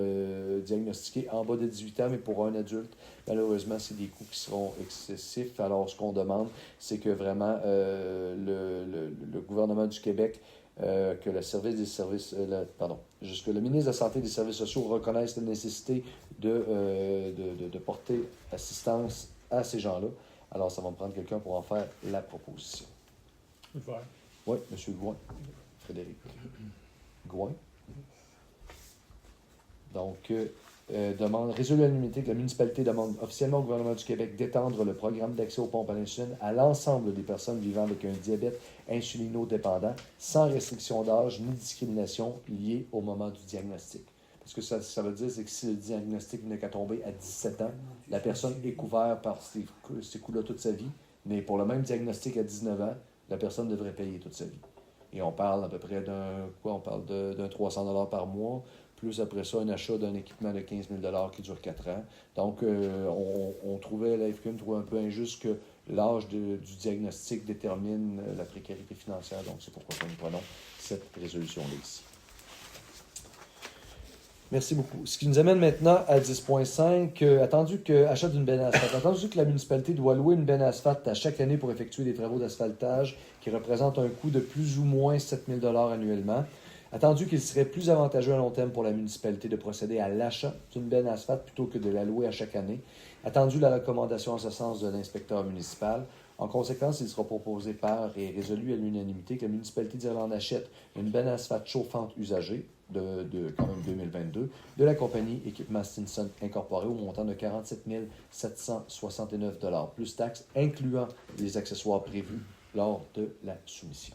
diagnostiqués en bas de 18 ans, mais pour un adulte, malheureusement, c'est des coûts qui seront excessifs. Alors, ce qu'on demande, c'est que vraiment le gouvernement du Québec, que le service des services, que le ministre de la Santé et des Services sociaux reconnaisse la nécessité de porter assistance à ces gens-là. Alors, ça va me prendre quelqu'un pour en faire la proposition. Oui, M. Gouin. Frédéric. Gouin. Donc, résolu à l'unanimité que la municipalité demande officiellement au gouvernement du Québec d'étendre le programme d'accès aux pompes à l'insuline à l'ensemble des personnes vivant avec un diabète insulino-dépendant, sans restriction d'âge ni discrimination liée au moment du diagnostic. Parce que ça veut dire, c'est que si le diagnostic n'est qu'à tomber à 17 ans, la personne est couverte par ces coûts-là toute sa vie, mais pour le même diagnostic à 19 ans, la personne devrait payer toute sa vie. Et on parle à peu près d'un 300 $ par mois, plus après ça, un achat d'un équipement de 15 000 $ qui dure 4 ans. Donc, on trouvait, la FQM trouvait un peu injuste que l'âge du diagnostic détermine la précarité financière. Donc, c'est pourquoi nous prenons cette résolution-là ici. Merci beaucoup. Ce qui nous amène maintenant à 10.5. Attendu que la municipalité doit louer une benne à asphalte à chaque année pour effectuer des travaux d'asphaltage qui représentent un coût de plus ou moins 7 000 $ annuellement. Attendu qu'il serait plus avantageux à long terme pour la municipalité de procéder à l'achat d'une benne à asphalte plutôt que de la louer à chaque année. Attendu la recommandation en ce sens de l'inspecteur municipal. En conséquence, il sera proposé par et résolu à l'unanimité que la municipalité d'Irlande achète une benne à asphalte chauffante usagée de quand même 2022 de la compagnie Équipement Stinson Incorporé au montant de 47 769 $ plus taxes, incluant les accessoires prévus lors de la soumission.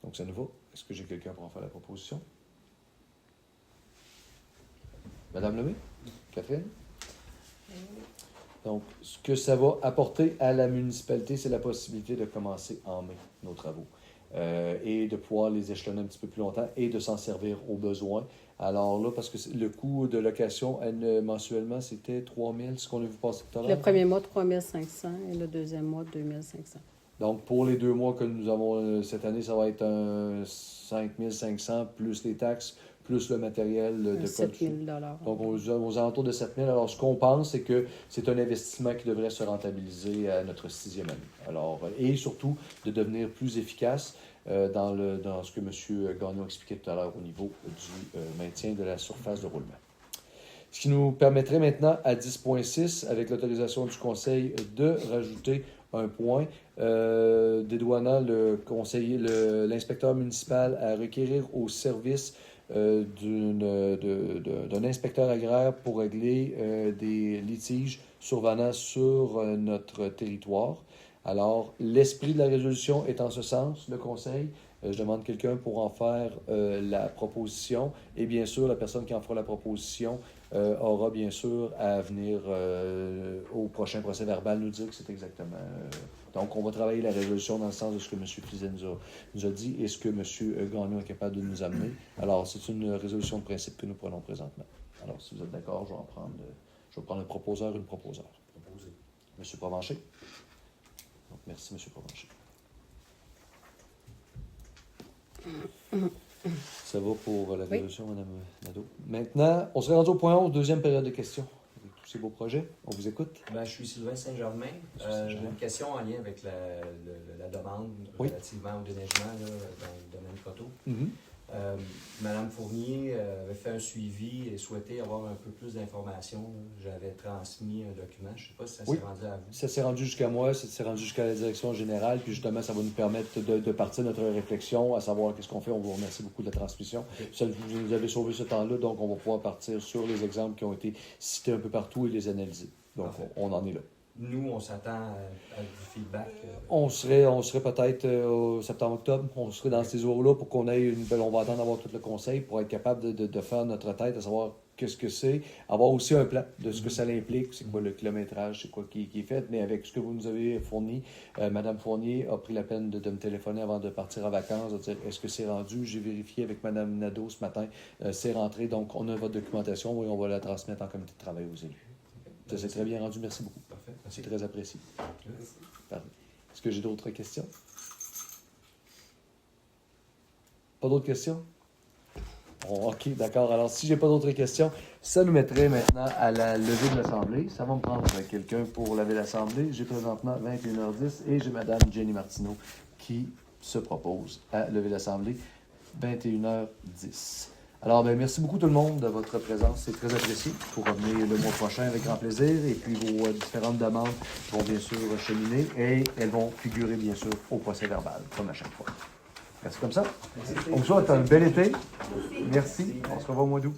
Donc, ça nous va. Est-ce que j'ai quelqu'un pour en faire la proposition? Madame Lemay? Catherine? Donc, ce que ça va apporter à la municipalité, c'est la possibilité de commencer en mai nos travaux et de pouvoir les échelonner un petit peu plus longtemps et de s'en servir aux besoins. Alors là, parce que le coût de location mensuellement, c'était 3 000, ce qu'on a vu passer tout à l'heure. Le premier mois, 3 500 et le deuxième mois, 2 500. Donc, pour les 2 mois que nous avons cette année, ça va être un 5 500 plus les taxes, plus le matériel de 7 000 $. Donc, aux alentours de 7 000. Alors, ce qu'on pense, c'est que c'est un investissement qui devrait se rentabiliser à notre 6e année. Alors, et surtout, de devenir plus efficace dans ce que M. Gagnon expliquait tout à l'heure au niveau du maintien de la surface de roulement. Ce qui nous permettrait maintenant, à 10.6, avec l'autorisation du Conseil, de rajouter un point dédouanant l'inspecteur municipal à requérir au service d'un inspecteur agraire pour régler des litiges survenant sur notre territoire. Alors, l'esprit de la résolution est en ce sens, le Conseil. Je demande quelqu'un pour en faire la proposition. Et bien sûr, la personne qui en fera la proposition aura bien sûr à venir au prochain procès verbal nous dire que c'est exactement... donc, on va travailler la résolution dans le sens de ce que M. Fizet nous a dit et ce que M. Gagnon est capable de nous amener. Alors, c'est une résolution de principe que nous prenons présentement. Alors, si vous êtes d'accord, je vais prendre un proposeur ou une proposeur. Proposé. M. Provencher. Donc, merci, M. Provencher. Ça va pour la résolution, Mme Nadeau. Maintenant, on serait rendu au point 11, deuxième période de questions. Avec tous ces beaux projets, on vous écoute. Je suis Sylvain Saint-Germain. J'ai une question en lien avec la demande relativement au déneigement là, dans le domaine photo. Madame Fournier avait fait un suivi et souhaitait avoir un peu plus d'informations. J'avais transmis un document. Je ne sais pas si ça Oui. s'est rendu à vous. Ça s'est rendu jusqu'à moi, ça s'est rendu jusqu'à la direction générale, puis justement, ça va nous permettre de partir notre réflexion, à savoir qu'est-ce qu'on fait. On vous remercie beaucoup de la transmission. Ok. Ça, vous nous avez sauvé ce temps-là, donc on va pouvoir partir sur les exemples qui ont été cités un peu partout et les analyser. Donc, Parfait. on en est là. Nous, on s'attend à du feedback. On serait peut-être au septembre-octobre, on serait dans ces eaux-là pour qu'on ait une belle. On va attendre d'avoir tout le conseil pour être capable de faire notre tête, à savoir qu'est-ce que c'est, avoir aussi un plan de ce que ça implique, c'est quoi le kilométrage, c'est quoi qui est fait, mais avec ce que vous nous avez fourni, Mme Fournier a pris la peine de me téléphoner avant de partir en vacances, de dire est-ce que c'est rendu, j'ai vérifié avec Mme Nadeau ce matin, c'est rentré, donc on a votre documentation et on va la transmettre en comité de travail aux élus. Ça s'est très bien rendu, merci beaucoup. Parfait. C'est très apprécié. Parfait. Est-ce que j'ai d'autres questions? Pas d'autres questions? Bon, OK, d'accord. Alors, si j'ai pas d'autres questions, ça nous mettrait maintenant à la levée de l'Assemblée. Ça va me prendre quelqu'un pour lever l'Assemblée. J'ai présentement 21h10 et j'ai Mme Jenny Martineau qui se propose à lever l'Assemblée 21h10. Alors, merci beaucoup tout le monde de votre présence. C'est très apprécié. Pour revenir le mois prochain avec grand plaisir. Et puis, vos différentes demandes vont bien sûr cheminer et elles vont figurer bien sûr au procès verbal, comme à chaque fois. Merci comme ça. On vous souhaite un bel été. Merci. On se revoit au mois d'août.